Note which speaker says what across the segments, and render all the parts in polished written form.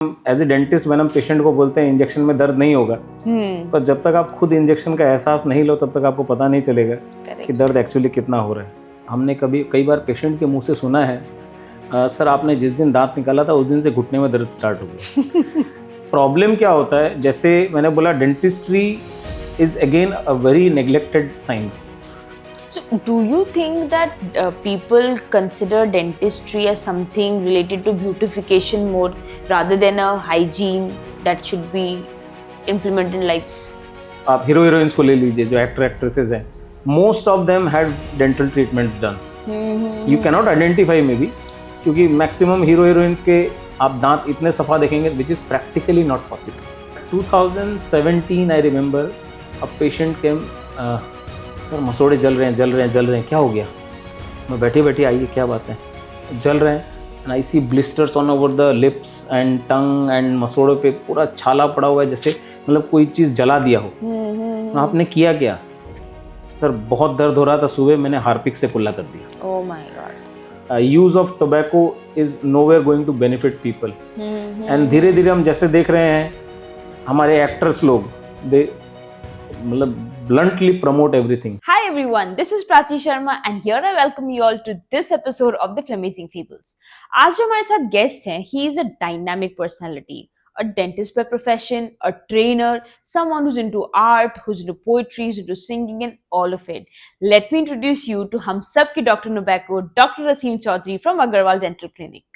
Speaker 1: As a dentist when हम patient को बोलते हैं इंजेक्शन में दर्द नहीं होगा, पर जब तक आप खुद इंजेक्शन का एहसास नहीं लो तब तक आपको पता नहीं चलेगा कि दर्द एक्चुअली कितना हो रहा है। हमने कई बार पेशेंट के मुंह से सुना है, सर आपने जिस दिन दांत निकाला था उस दिन से घुटने में दर्द स्टार्ट हो गया। प्रॉब्लम क्या होता है, जैसे मैंने बोला dentistry is again a very neglected science.
Speaker 2: So, do you think that people consider dentistry as something related to beautification more rather than a hygiene that should be implemented in lives?
Speaker 1: आप hero heroines को ले लीजिए जो actor actresses हैं, most of them had dental treatments done. You can not identify maybe, क्योंकि maximum hero heroines के आप दांत इतने सफा देखेंगे which is practically not possible. 2017 I remember a patient came, sir मसोड़े जल रहे हैं, क्या हो गया? मैं बैठी आइए क्या बात है? जल रहे हैं and I see blisters on over the lips and tongue and मसोड़े पे पूरा छाला पड़ा हुआ है, जैसे मतलब कोई चीज़ जला दिया हो। आपने किया क्या? सर बहुत दर्द हो रहा था सुबह, मैंने हार्पिक से कुल्ला कर दिया।
Speaker 2: Oh my God.
Speaker 1: Use of tobacco is nowhere going to benefit people. And धीरे धीरे हम जैसे देख रहे हैं हमारे एक्टर्स लोग, दे मतलब bluntly promote everything.
Speaker 2: Hi everyone, this is Prachi Sharma and here I welcome you all to this episode of The Flamazing Fables. आज जो हमारे साथ गेस्ट हैं, he is a dynamic personality, a dentist by profession, a trainer, someone who's into art, who's into poetry, who's into singing and all of it. Let me introduce you to हम सब के Dr. Nobacco, Dr. Aseem Chaudhary from Agarwal Dental Clinic.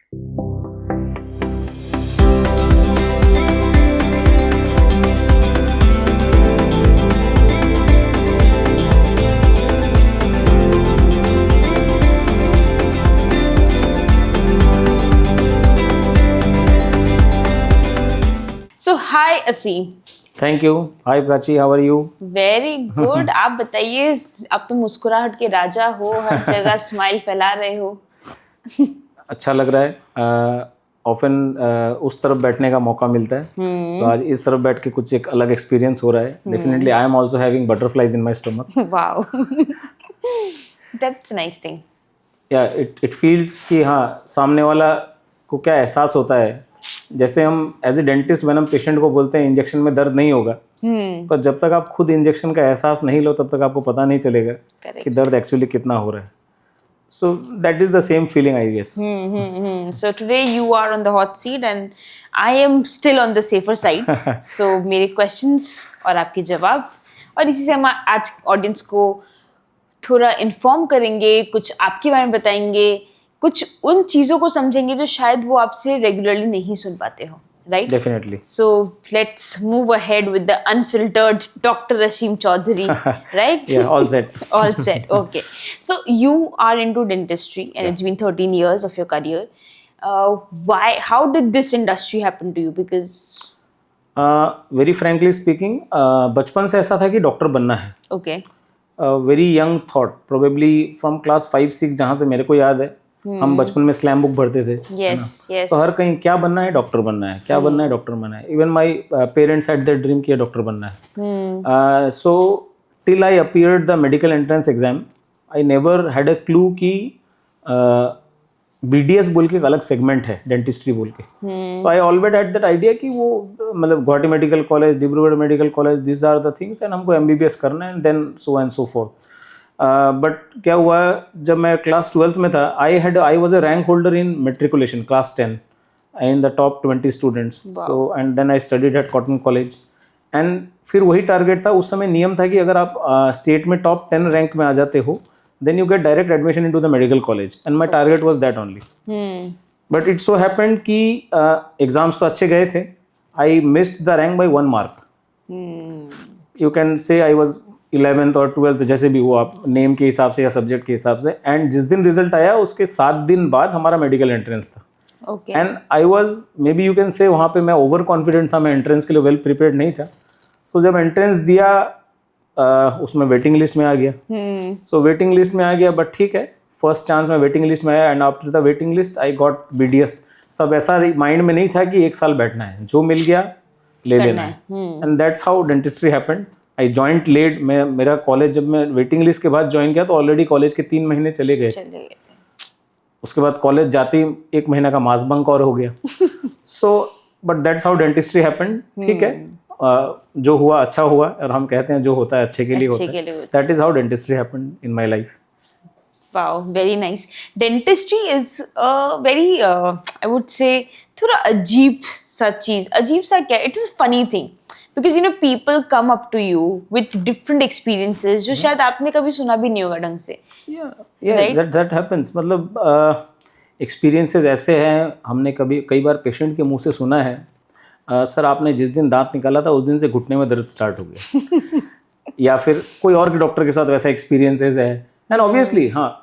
Speaker 2: So hi Aseem.
Speaker 1: Thank you. Hi Prachi, how are you?
Speaker 2: Very good. आप बताइए, आप तो मुस्कुराहट के राजा हो, हर जगह स्माइल फैला रहे हो।
Speaker 1: अच्छा लग रहा है। ऑफन उस तरफ बैठने का मौका मिलता है, तो आज इस तरफ बैठ के कुछ एक अलग एक्सपीरियंस हो रहा है। Definitely I am also having butterflies in my stomach.
Speaker 2: Wow, that's a nice thing.
Speaker 1: या इट फील्स कि हाँ, सामने वाला को क्या एहसास होता है। जैसे हम एज ए डेंटिस्ट when हम पेशेंट को बोलते हैं इंजेक्शन में दर्द नहीं होगा, पर जब तक आप खुद इंजेक्शन का एहसास नहीं लो तब तक आपको पता नहीं चलेगा कि दर्द एक्चुअली कितना हो रहा है। So that is the same feeling, I guess.
Speaker 2: So today you are on the hot seat and I am still on the safer side. So मेरे questions और आपके जवाब, और इसी से हम आज ऑडियंस को थोड़ा इन्फॉर्म करेंगे, कुछ आपके बारे में बताएंगे, कुछ उन चीज़ों को समझेंगे जो शायद वो आपसे रेगुलरली नहीं सुन पाते हो, right?
Speaker 1: Definitely.
Speaker 2: So let's move ahead with the unfiltered Dr. Aseem Chaudhary, right?
Speaker 1: Yeah, all set.
Speaker 2: All set. Okay. So you are into dentistry and it's been 13 years of your career. How did this industry happen to you? Because
Speaker 1: very frankly speaking, बचपन से ऐसा था कि doctor बनना है।
Speaker 2: okay.
Speaker 1: Very young thought, probably from class 5-6, जहाँ तक मेरे को याद है, हम बचपन में स्लैम बुक भरते थे।
Speaker 2: Yes, yes.
Speaker 1: तो हर कहीं क्या बनना है, डॉक्टर बनना है, क्या बनना है, डॉक्टर बनना है। Even my parents had that dream कि डॉक्टर बनना है। So till I appeared the medical entrance exam, I never had a clue कि BDS बोल के एक अलग सेगमेंट है डेंटिस्ट्री बोल के। So I always had that idea कि वो मतलब Guwahati medical college, Dibrugarh medical college, this are the things, and हमको MBBS करना है and then so and so forth. But क्या हुआ, जब मैं क्लास 12th में था, I was a rank holder in matriculation class 10 in the top 20 students. So and then I studied at Cotton college, and फिर वही टारगेट था। उस समय नियम था कि अगर आप स्टेट में टॉप 10 रैंक में आ जाते हो, then you get direct admission into the medical college, and my target was that only. But it so happened कि exams तो अच्छे गए थे, I missed the rank by 1 mark. You can say I was 11th or 12th, जैसे भी हो आप, name के हिसाब से या सब्जेक्ट के हिसाब से। एंड जिस दिन रिजल्ट आया उसके 7 दिन बाद हमारा मेडिकल एंट्रेंस था।
Speaker 2: Okay.
Speaker 1: And I was, may be you can say, वहाँ पे मैं ओवर कॉन्फिडेंट था, मैं एंट्रेंस के लिए वेल प्रिपेयर्ड नहीं था। सो जब एंट्रेंस दिया, उसमें वेटिंग लिस्ट में आ गया। सो वेटिंग लिस्ट में आ गया, बट ठीक है, फर्स्ट चांस में वेटिंग लिस्ट में आया, and after the waiting list I got BDS। तब ऐसा माइंड में नहीं था कि 1 साल बैठना है, जो मिल गया ले लेना है। And that's how dentistry happened. I joined late, मेरा कॉलेज जब मैं वेटिंग लिस्ट के बाद ज्वाइन किया तो ऑलरेडी कॉलेज के 3 महीने चले गए। उसके बाद कॉलेज जाते ही 1 महीना का मास बंक और हो गया। So but that's how dentistry happened. ठीक है, जो हुआ अच्छा हुआ, और हम कहते हैं जो होता है अच्छे के लिए होता है. That is how dentistry happened in my life.
Speaker 2: Wow, very nice. Dentistry is a very, I would say, थोड़ा अजीब सा चीज. अजीब सा क्या? It is a funny thing because people come up to you with different experiences जो शायद आपने कभी सुना भी नहीं होगा ढंग से.
Speaker 1: Yeah, right? that happens. मतलब एक्सपीरियंसेस ऐसे हैं, हमने कई बार पेशेंट के मुंह से सुना है, सर आपने जिस दिन दांत निकाला था उस दिन से घुटने में दर्द स्टार्ट हो गया. या फिर कोई और के डॉक्टर के साथ वैसा एक्सपीरियंसेस है. एंड ऑब्वियसली हाँ,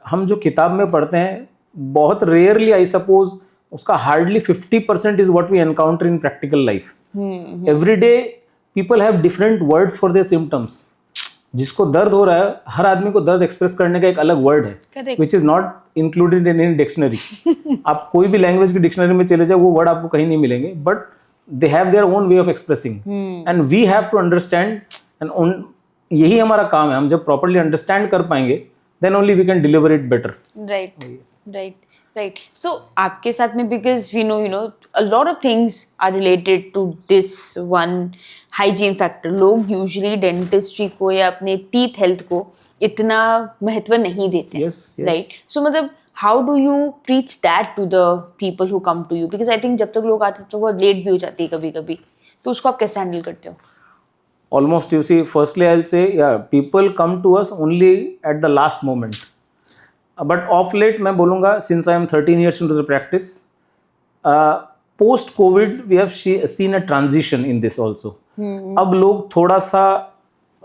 Speaker 1: हम जो किताब में पढ़ते हैं बहुत रेयरली, आई सपोज उसका hardly 50% is what we encounter in practical life. Every day people have different words for their symptoms. जिसको दर्द हो रहा है, हर आदमी को दर्द एक्सप्रेस करने का एक अलग वर्ड है, which is not included in any dictionary. आप कोई भी लैंग्वेज की डिक्शनरी में चले जाए, वो वर्ड आपको कहीं नहीं मिलेंगे, but they have their own way of expressing, and we have to understand. And यही हमारा काम है. हम जब प्रॉपर्ली अंडरस्टैंड कर पाएंगे, then only we can deliver it better.
Speaker 2: Right. So आपके साथ में, because we know a lot of things are related to this one hygiene factor. लोग usually dentistry को या अपने teeth health को इतना महत्व नहीं देते हैं.
Speaker 1: Yes.
Speaker 2: Right. So मतलब how do you preach that to the people who come to you? Because I think जब तक लोग आते हैं तो वो लेट भी हो जाती है कभी-कभी. तो उसको आप कैसे हैंडल करते हो?
Speaker 1: Almost, you see, firstly I'll say, yeah, people come to us only at the last moment. But of late मैं बोलूँगा, since I am 13 years into the practice, post COVID we have seen a transition in this also. अब लोग थोड़ा सा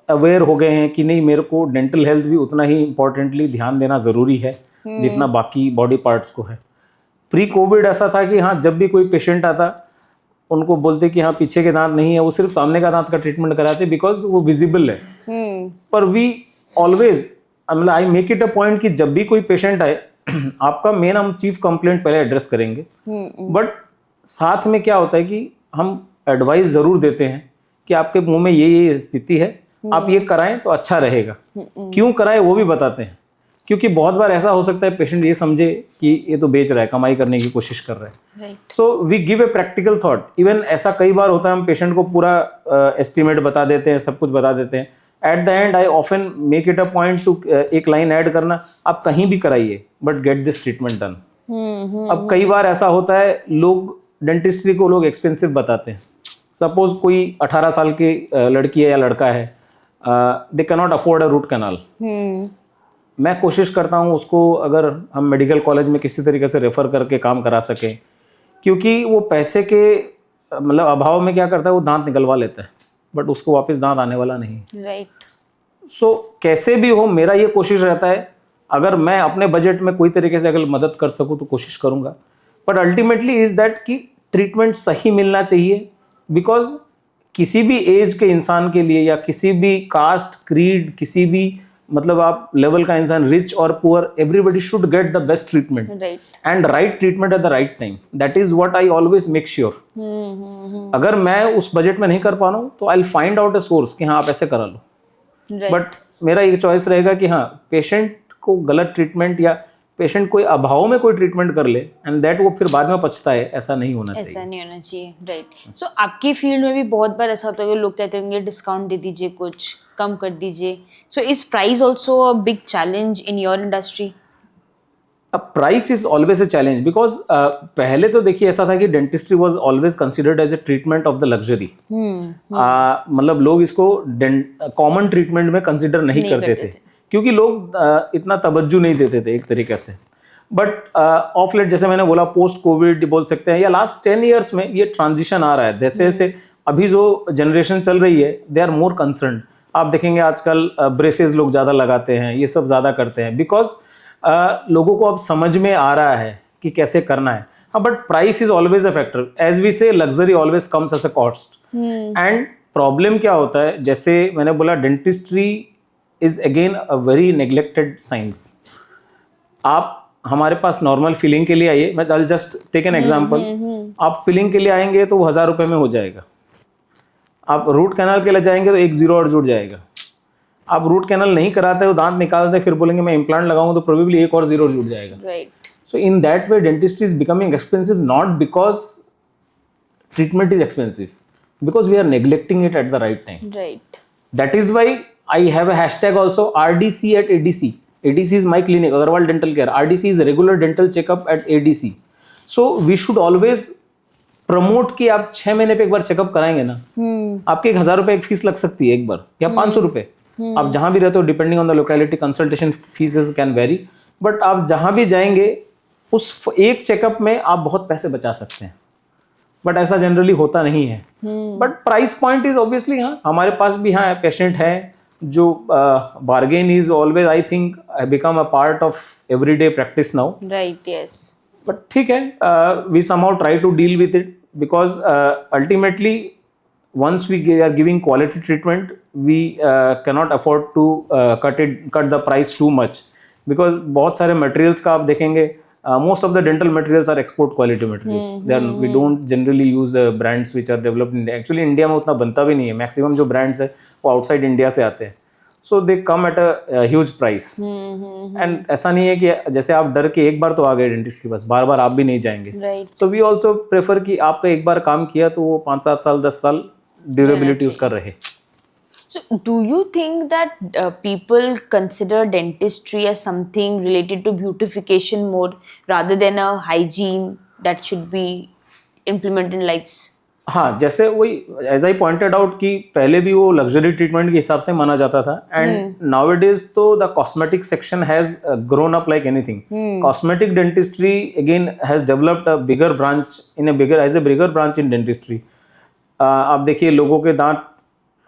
Speaker 1: aware हो गए हैं कि नहीं, मेरे को डेंटल हेल्थ भी उतना ही इम्पोर्टेंटली ध्यान देना ज़रूरी है जितना बाकी बॉडी पार्ट्स को है. प्री कोविड ऐसा था कि हाँ, जब भी कोई पेशेंट आता उनको बोलते कि हाँ पीछे के दांत नहीं है, वो सिर्फ सामने का दांत का ट्रीटमेंट कराते बिकॉज वो विजिबल है. पर वी ऑलवेज, मतलब I make it a point कि जब भी कोई पेशेंट आए, आपका मेन हम चीफ कंप्लेंट पहले एड्रेस करेंगे. बट साथ में क्या होता है कि हम एडवाइस जरूर देते हैं कि आपके मुंह में ये स्थिति है, आप ये कराएं तो अच्छा रहेगा. क्यों कराएं वो भी बताते हैं, क्योंकि बहुत बार ऐसा हो सकता है पेशेंट ये समझे कि ये तो बेच रहा है, कमाई करने की कोशिश कर रहा है. So we give a practical thought. Even ऐसा कई बार होता है, हम पेशेंट को पूरा एस्टिमेट बता देते हैं, सब कुछ बता देते हैं. At the and I often make it a point two एक लाइन ऐड करना, आप कहीं भी कराइए but get this treatment done. अब कई बार ऐसा होता है, लोग डेंटिस्ट्री को लोग एक्सपेंसिव बताते हैं. सपोज कोई 18 साल की लड़की है या लड़का है, they can not afford a root canal. मैं कोशिश करता हूँ उसको, अगर हम मेडिकल कॉलेज में किसी तरीके से रेफर करके काम करा सकें, क्योंकि वो पैसे के मतलब अभाव में क्या करता है, वो दांत निकलवा लेता है बट उसको वापस दांत आने वाला नहीं.
Speaker 2: राइट.
Speaker 1: सो कैसे भी हो, मेरा ये कोशिश रहता है, अगर मैं अपने बजट में कोई तरीके से अगर मदद कर सकूँ तो कोशिश करूँगा. बट अल्टीमेटली इज दैट कि ट्रीटमेंट सही मिलना चाहिए. बिकॉज किसी भी एज के इंसान के लिए, या किसी भी कास्ट, क्रीड, किसी भी मतलब आप लेवल का इंसान, रिच और poor, everybody should get the best treatment and right treatment at the right time. That is what I always make sure. अगर मैं उस बजट में नहीं कर पा रहा हूँ तो I will find out a source कि हाँ आप ऐसे करा लो. बट मेरा ये चॉइस रहेगा कि हाँ, पेशेंट को गलत ट्रीटमेंट या पेशेंट कोई अभाव में कोई ट्रीटमेंट कर ले एंड दैट वो फिर बाद में पछता है, ऐसा नहीं होना चाहिए.
Speaker 2: ऐसा नहीं होना चाहिए. राइट. सो आपकी फील्ड में भी बहुत बार ऐसा होता है कि लोग कहते होंगे डिस्काउंट दे दीजिए, कुछ कम कर दीजिए. So is price also a big challenge in your industry?
Speaker 1: Price is always a challenge because पहले तो देखिए ऐसा था कि dentistry was always considered as a treatment of the luxury. मतलब लोग इसको कॉमन ट्रीटमेंट में कंसिडर नहीं करते थे क्योंकि लोग इतना तवज्जो नहीं देते थे एक तरीके से. बट ऑफ लेट, जैसे मैंने बोला, पोस्ट कोविड बोल सकते हैं, या लास्ट 10 ईयर्स में ये ट्रांजिशन आ रहा है. जैसे जैसे अभी जो जनरेशन चल रही है, दे आर मोर कंसर्न. आप देखेंगे आजकल ब्रेसेस लोग ज़्यादा लगाते हैं, ये सब ज़्यादा करते हैं बिकॉज लोगों को अब समझ में आ रहा है कि कैसे करना है. हाँ, but price is always a factor. As we say, luxury always comes as a cost. And problem क्या होता है, जैसे मैंने बोला, dentistry is again a very neglected science. आप हमारे पास नॉर्मल फिलिंग के लिए आइए, मैं I just take an example. आप फिलिंग के लिए आएंगे तो वो 1000 रुपये में हो जाएगा. आप रूट कैनाल के लिए जाएंगे तो एक जीरो और जुड़ जाएगा. आप रूट कैनाल नहीं कराते हो, दांत निकालते, फिर बोलेंगे मैं इम्प्लांट लगाऊंगा तो प्रोबेबली एक और जीरो जुड़ जाएगा.
Speaker 2: Right.
Speaker 1: So in that way dentistry is becoming expensive, not because treatment is expensive because we are neglecting it at the right time.
Speaker 2: Right.
Speaker 1: That is why I have a hashtag also, RDC at ADC. ADC is my clinic, Agarwal Dental Care. RDC is regular dental checkup at ADC. So we should always promote कि आप 6 महीने पे एक बार checkup कराएंगे ना, आपके 1,000 रुपए एक फीस लग सकती है एक बार, या 500 रुपए, आप जहां भी रहते हो, depending on the locality, consultation faeces can very, but आप जहां भी जाएंगे उस एक चेकअप में आप बहुत पैसे बचा सकते हैं. बट ऐसा जनरली होता नहीं है. But price point is obviously, हाँ हमारे पास भी हाँ पेशेंट है जो bargain is always, I think become a part of everyday practice now.
Speaker 2: Right. Yes.
Speaker 1: But ठीक है, we somehow try to deal with it because ultimately once we are giving quality treatment, we cannot afford to cut the price too much, because बहुत सारे materials का आप देखेंगे, most of the dental materials are export quality materials. We don't generally use brands which are developed in India. Actually India में उतना बनता भी नहीं है. Maximum जो brands है वो outside India से आते हैं. So they come at a huge price. And ऐसा नहीं है कि जैसे आप डर के एक बार तो आ गए डेंटिस्ट के पास, बार बार आप भी नहीं जाएंगे.
Speaker 2: Right.
Speaker 1: So we also prefer कि आपका एक बार काम किया तो वो 5-7 साल 10 साल ड्यूरेबिलिटी उसका रहे.
Speaker 2: So, do you think that people consider dentistry as something related to beautification more rather than a hygiene that should be implemented in lives?
Speaker 1: हाँ, जैसे वही एज आई पॉइंटेड आउट कि पहले भी वो लग्जरी ट्रीटमेंट के हिसाब से माना जाता था, एंड नाउअडेज तो the cosmetic section has grown up like anything. Cosmetic dentistry again has developed a bigger branch in a bigger branch in dentistry. आप देखिए लोगों के दांत,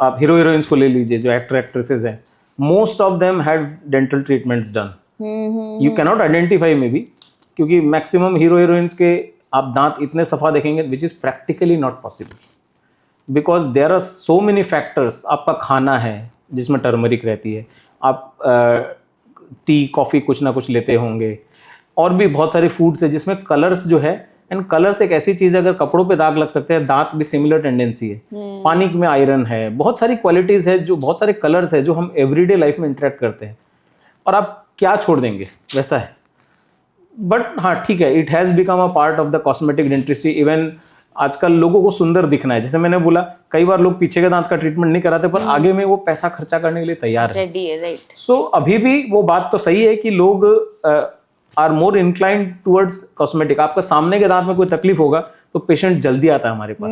Speaker 1: आप हीरो हीरोइंस को ले लीजिए जो एक्टर एक्ट्रेसेस हैं, most of them had dental treatments done. You can not identify maybe, क्योंकि मैक्सिमम हीरो हीरोइंस के आप दांत इतने सफा देखेंगे which is practically not possible, because there are so many factors. आपका खाना है जिसमें टर्मरिक रहती है, आप टी कॉफ़ी कुछ ना कुछ लेते होंगे, और भी बहुत सारे फूड्स है जिसमें कलर्स जो है, एंड कलर्स एक ऐसी चीज़ है अगर कपड़ों पे दाग लग सकते हैं, दांत भी सिमिलर टेंडेंसी है. पानी में आयरन है, बहुत सारी क्वालिटीज़ है, जो बहुत सारे कलर्स है जो हम एवरीडे लाइफ में इंटरेक्ट करते हैं, और आप क्या छोड़ देंगे, वैसा है. बट हाँ ठीक है, it has become a part of the cosmetic dentistry. Even आजकल लोगों को सुंदर दिखना है, जैसे मैंने बोला कई बार लोग पीछे के दांत का ट्रीटमेंट नहीं कराते, पर आगे में वो पैसा खर्चा करने के लिए तैयार है.
Speaker 2: Ready है, right.
Speaker 1: सो अभी भी वो बात तो सही है कि लोग are more inclined towards cosmetic. आपका सामने के दांत में कोई तकलीफ होगा तो पेशेंट जल्दी आता है हमारे पास,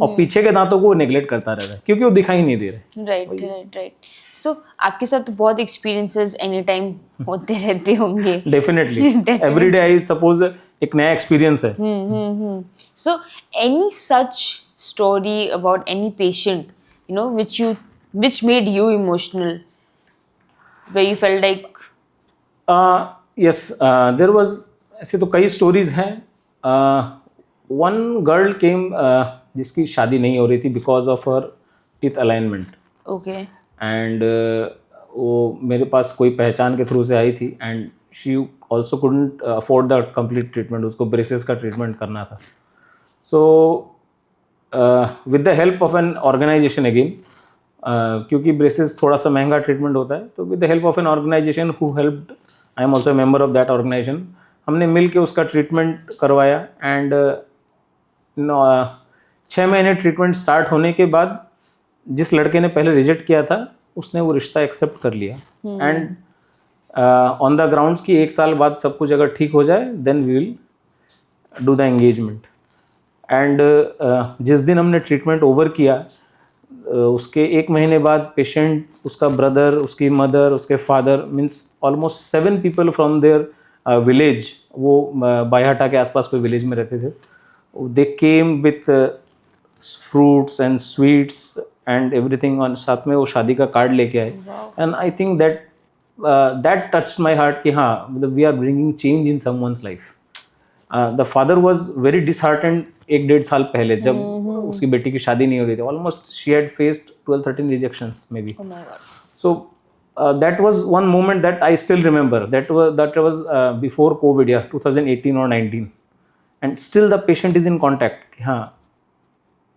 Speaker 1: और पीछे के दांतों को नेग्लेक्ट करता रहता है क्योंकि वो दिखाई नहीं दे रहे.
Speaker 2: राइट. सो आपके साथ तो बहुत एक्सपीरियंसेस एनी टाइम होते रहते होंगे.
Speaker 1: डेफिनेटली एवरीडे आई सपोज एक नया एक्सपीरियंस है.
Speaker 2: So any such story about any patient you know which made you emotional, where you felt like
Speaker 1: yes, there was, ऐसे तो कई स्टोरीज हैं. वन गर्ल केम जिसकी शादी नहीं हो रही थी because of her teeth alignment.
Speaker 2: Okay.
Speaker 1: And वो मेरे पास कोई पहचान के थ्रू से आई थी, and she also couldn't afford the complete treatment. उसको ब्रेसेस का ट्रीटमेंट करना था. So with the help of an organisation again, क्योंकि ब्रेसेस थोड़ा सा महंगा ट्रीटमेंट होता है, तो with the help of an organisation who helped, I am also a member of that organisation, हमने मिल के उसका ट्रीटमेंट करवाया. एंड 6 महीने ट्रीटमेंट स्टार्ट होने के बाद जिस लड़के ने पहले रिजेक्ट किया था उसने वो रिश्ता एक्सेप्ट कर लिया. एंड ऑन द ग्राउंड्स की 1 साल बाद सब कुछ अगर ठीक हो जाए then we will do the engagement. And जिस दिन हमने ट्रीटमेंट ओवर किया, उसके 1 महीने बाद पेशेंट, उसका ब्रदर, उसकी मदर, उसके father, means almost 7 people from their village, वो बायहाटा के आसपास कोई विलेज में रहते थे, they came with fruits and sweets and everything on. साथ में वो शादी का कार्ड लेके आए. And I think that touched my heart कि हाँ, मतलब we are bringing change in someone's life. The father was very disheartened 1-1.5 साल पहले, जब उसकी बेटी की शादी नहीं हो रही थी. Almost she had faced 12-13 rejections may be. So that was one moment that I still remember. That was before COVID, yeah, 2018 or 19, and still the patient is in contact. हाँ,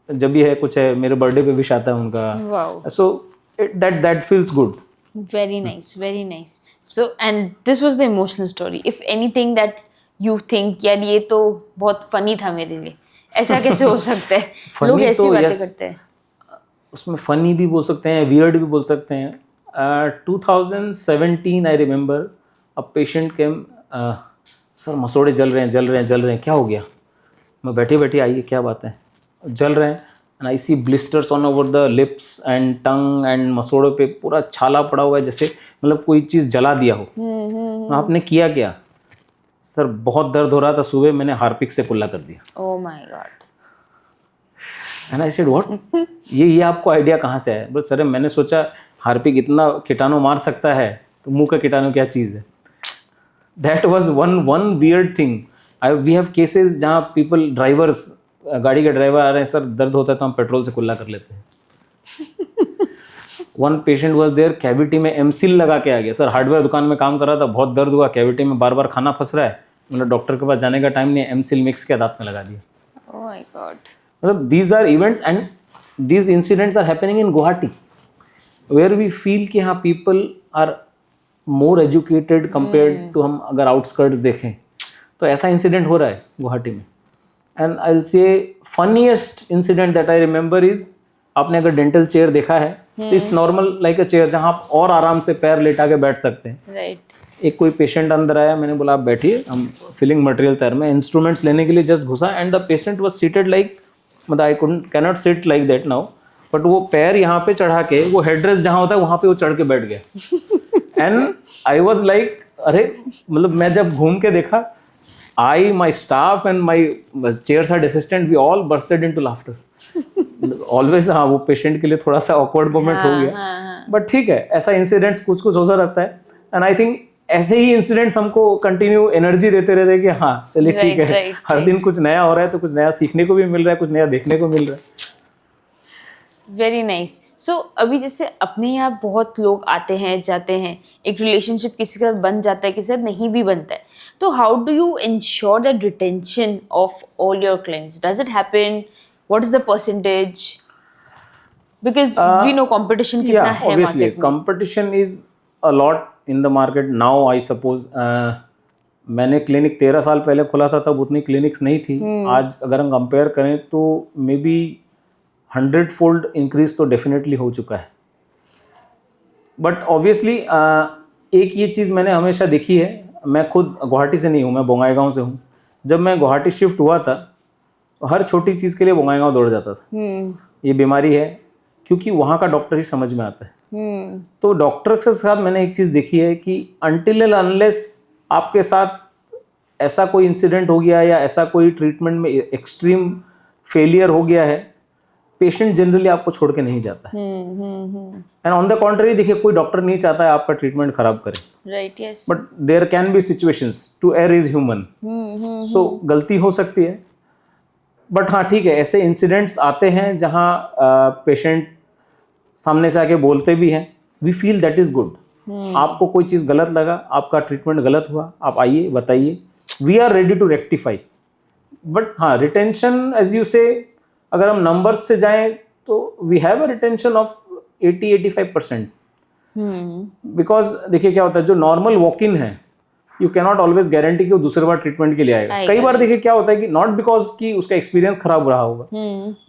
Speaker 1: जब भी है कुछ है, मेरे बर्थडे पे विश आता है उनका.
Speaker 2: Wow.
Speaker 1: So that feels good.
Speaker 2: Very nice, very nice. So, and this was the emotional story. If anything that you think यार ये तो बहुत funny था मेरे लिए, ऐसा कैसे हो सकता है?
Speaker 1: Funny
Speaker 2: लोग ऐसी
Speaker 1: तो
Speaker 2: बातें
Speaker 1: yes,
Speaker 2: करते हैं।
Speaker 1: उसमें फनी भी बोल सकते हैं, वियर्ड भी बोल सकते हैं. 2017 I remember a patient came, sir मसोड़े जल रहे हैं जल रहे हैं जल रहे हैं, क्या हो गया? मैं बैठे बैठे आइए क्या बात है, जल रहे हैं. And I see blisters on over the lips and tongue and मसोड़ों पे पूरा छाला पड़ा हुआ है, जैसे मतलब कोई चीज़ जला दिया हो. आपने किया क्या? सर बहुत दर्द हो रहा था सुबह, मैंने हार्पिक से कुल्ला कर दिया.
Speaker 2: Oh my God.
Speaker 1: And I said what, ये आपको आइडिया कहाँ से आया? बोले सर मैंने सोचा हार्पिक इतना कीटाणु मार सकता है, तो मुंह का कीटाणु क्या चीज़ है. That was one weird thing. We have cases जहाँ पीपल, ड्राइवर्स, गाड़ी के ड्राइवर आ रहे हैं, सर दर्द होता है तो हम पेट्रोल से कुल्ला कर लेते हैं. One patient was there, cavity में एमसील लगा के आ गया. सर हार्डवेयर दुकान में काम कर रहा था, बहुत दर्द हुआ, कैविटी में बार बार खाना फंस रहा है, मतलब डॉक्टर के पास जाने का टाइम नहीं है, एमसील मिक्स के दांत में लगा दिया.
Speaker 2: Oh my God.
Speaker 1: मतलब these are events and these incidents are happening in Guwahati, where we feel कि हाँ people are more educated compared to, हम अगर outskirts देखें तो ऐसा इंसिडेंट हो रहा है गुवाहाटी में. And I will say funniest incident that I remember is, आपने अगर डेंटल चेयर देखा है तो it's normal like a chair जहाँ आप और आराम से पैर लेटा के बैठ सकते हैं.
Speaker 2: राइट।
Speaker 1: एक कोई पेशेंट अंदर आया, मैंने बोला आप बैठिए, हम फिलिंग मटेरियल तैयार में, इंस्ट्रूमेंट्स लेने के लिए जस्ट घुसा and the patient was seated like, मतलब I cannot sit like that now, but वो पैर यहाँ पे चढ़ा के, वो हेडरेस्ट जहाँ होता है वहाँ पे वो चढ़ के बैठ गया. एंड आई वाज लाइक अरे, मतलब मैं जब घूम के देखा, I, my staff and my chair side assistant, we all bursted into laughter. Always हाँ, वो पेशेंट के लिए थोड़ा सा ऑकवर्ड मोमेंट हो गया, बट ठीक है, ऐसा इंसिडेंट्स कुछ कुछ होता रहता है. एंड आई थिंक ऐसे ही इंसिडेंट्स हमको कंटिन्यू एनर्जी देते रहते हैं कि हाँ चलिए ठीक है, हर दिन कुछ नया हो रहा है तो कुछ नया सीखने को भी मिल रहा है, कुछ नया देखने को मिल रहा है.
Speaker 2: Very nice. सो अभी जैसे अपने यहाँ बहुत लोग आते हैं जाते हैं, एक रिलेशनशिप किसी के साथ बन जाता है, किसी के साथ नहीं भी बनता है, तो how do you ensure that retention of all your clients? Does it happen? What is the percentage? Because we know competition कितना है
Speaker 1: obviously
Speaker 2: मार्केट में.
Speaker 1: competition is a lot in the market now, I suppose. मैंने clinic 13 साल पहले खोला था, तब उतनी क्लिनिक्स नहीं थी. आज अगर हम कंपेयर करें तो मे बी 100-fold इंक्रीज तो डेफिनेटली हो चुका है. बट ऑब्वियसली एक ये चीज़ मैंने हमेशा देखी है, मैं खुद गुवाहाटी से नहीं हूँ, मैं बोंगाईगांव से हूँ. जब मैं गुवाहाटी शिफ्ट हुआ था, हर छोटी चीज़ के लिए बोंगाईगांव दौड़ जाता था. ये बीमारी है, क्योंकि वहाँ का डॉक्टर ही समझ में आता है. तो डॉक्टर के साथ मैंने एक चीज़ देखी है कि अनटिल एंड अनलेस आपके साथ ऐसा कोई इंसिडेंट हो गया या ऐसा कोई ट्रीटमेंट में एक्सट्रीम फेलियर हो गया है, पेशेंट जनरली आपको छोड़ के नहीं जाता है. एंड ऑन द कॉन्ट्री, देखिए कोई डॉक्टर नहीं चाहता है आपका ट्रीटमेंट खराब करे.
Speaker 2: Right. Yes.
Speaker 1: But there can be situations, to err is human, so गलती हो सकती है. बट हाँ ठीक है, ऐसे इंसिडेंट्स आते हैं जहाँ पेशेंट सामने से आके बोलते भी हैं, we feel that is good. आपको कोई चीज़ गलत लगा, आपका ट्रीटमेंट गलत हुआ, आप आइए बताइए, we are ready to rectify. But हाँ, रिटेंशन एज यू से, अगर हम नंबर्स से जाएं तो we have a retention of 80-85%. Because देखिए क्या होता है, जो नॉर्मल वॉक इन है, यू कैनॉट ऑलवेज गारंटी कि वो दूसरी बार ट्रीटमेंट के लिए आएगा. कई बार देखिए क्या होता है कि नॉट बिकॉज कि उसका एक्सपीरियंस खराब रहा होगा,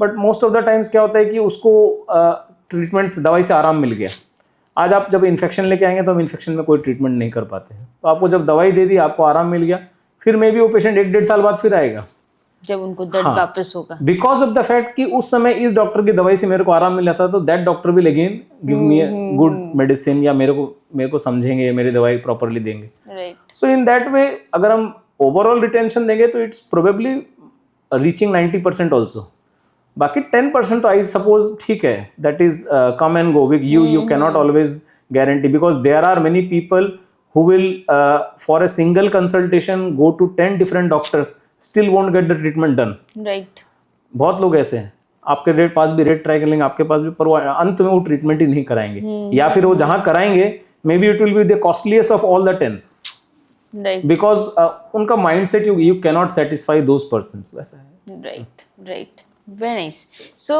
Speaker 1: but most of the times क्या होता है कि उसको ट्रीटमेंट दवाई से आराम मिल गया. आज आप जब इन्फेक्शन लेके आएंगे तो हम इन्फेक्शन में कोई ट्रीटमेंट नहीं कर पाते हैं, तो आपको जब दवाई दे दी, आपको आराम मिल गया, फिर मे बी वो पेशेंट 1-1.5 साल बाद फिर आएगा
Speaker 2: जब उनको दर्द वापस होगा,
Speaker 1: बिकॉज ऑफ द फैक्ट कि उस समय इस डॉक्टर की दवाई से मेरे को आराम मिला था, तो that doctor will again give me a good medicine, या मेरे को समझेंगे, मेरी दवाई प्रॉपरली देंगे.
Speaker 2: Right.
Speaker 1: So in that way अगर हम ओवरऑल रिटेंशन देंगे तो इट्स प्रोबेबली रीचिंग 90% ऑल्सो. बाकी 10% तो आई सपोज ठीक है, that is come and go. With you cannot always guarantee, because there are many people who will for a single consultation go to 10 different doctors, still won't get the treatment done.
Speaker 2: Right.
Speaker 1: बहुत लोग ऐसे हैं, आपके पास भी rate try कर लेंगे, आपके पास भी, पर वो अंत में वो ट्रीटमेंट ही नहीं कराएंगे, या फिर वो जहाँ कराएंगे may be it will be the costliest of all the 10.
Speaker 2: Right.
Speaker 1: Because उनका mindset you cannot satisfy those persons, वैसा है.
Speaker 2: Right. Right. Very nice. So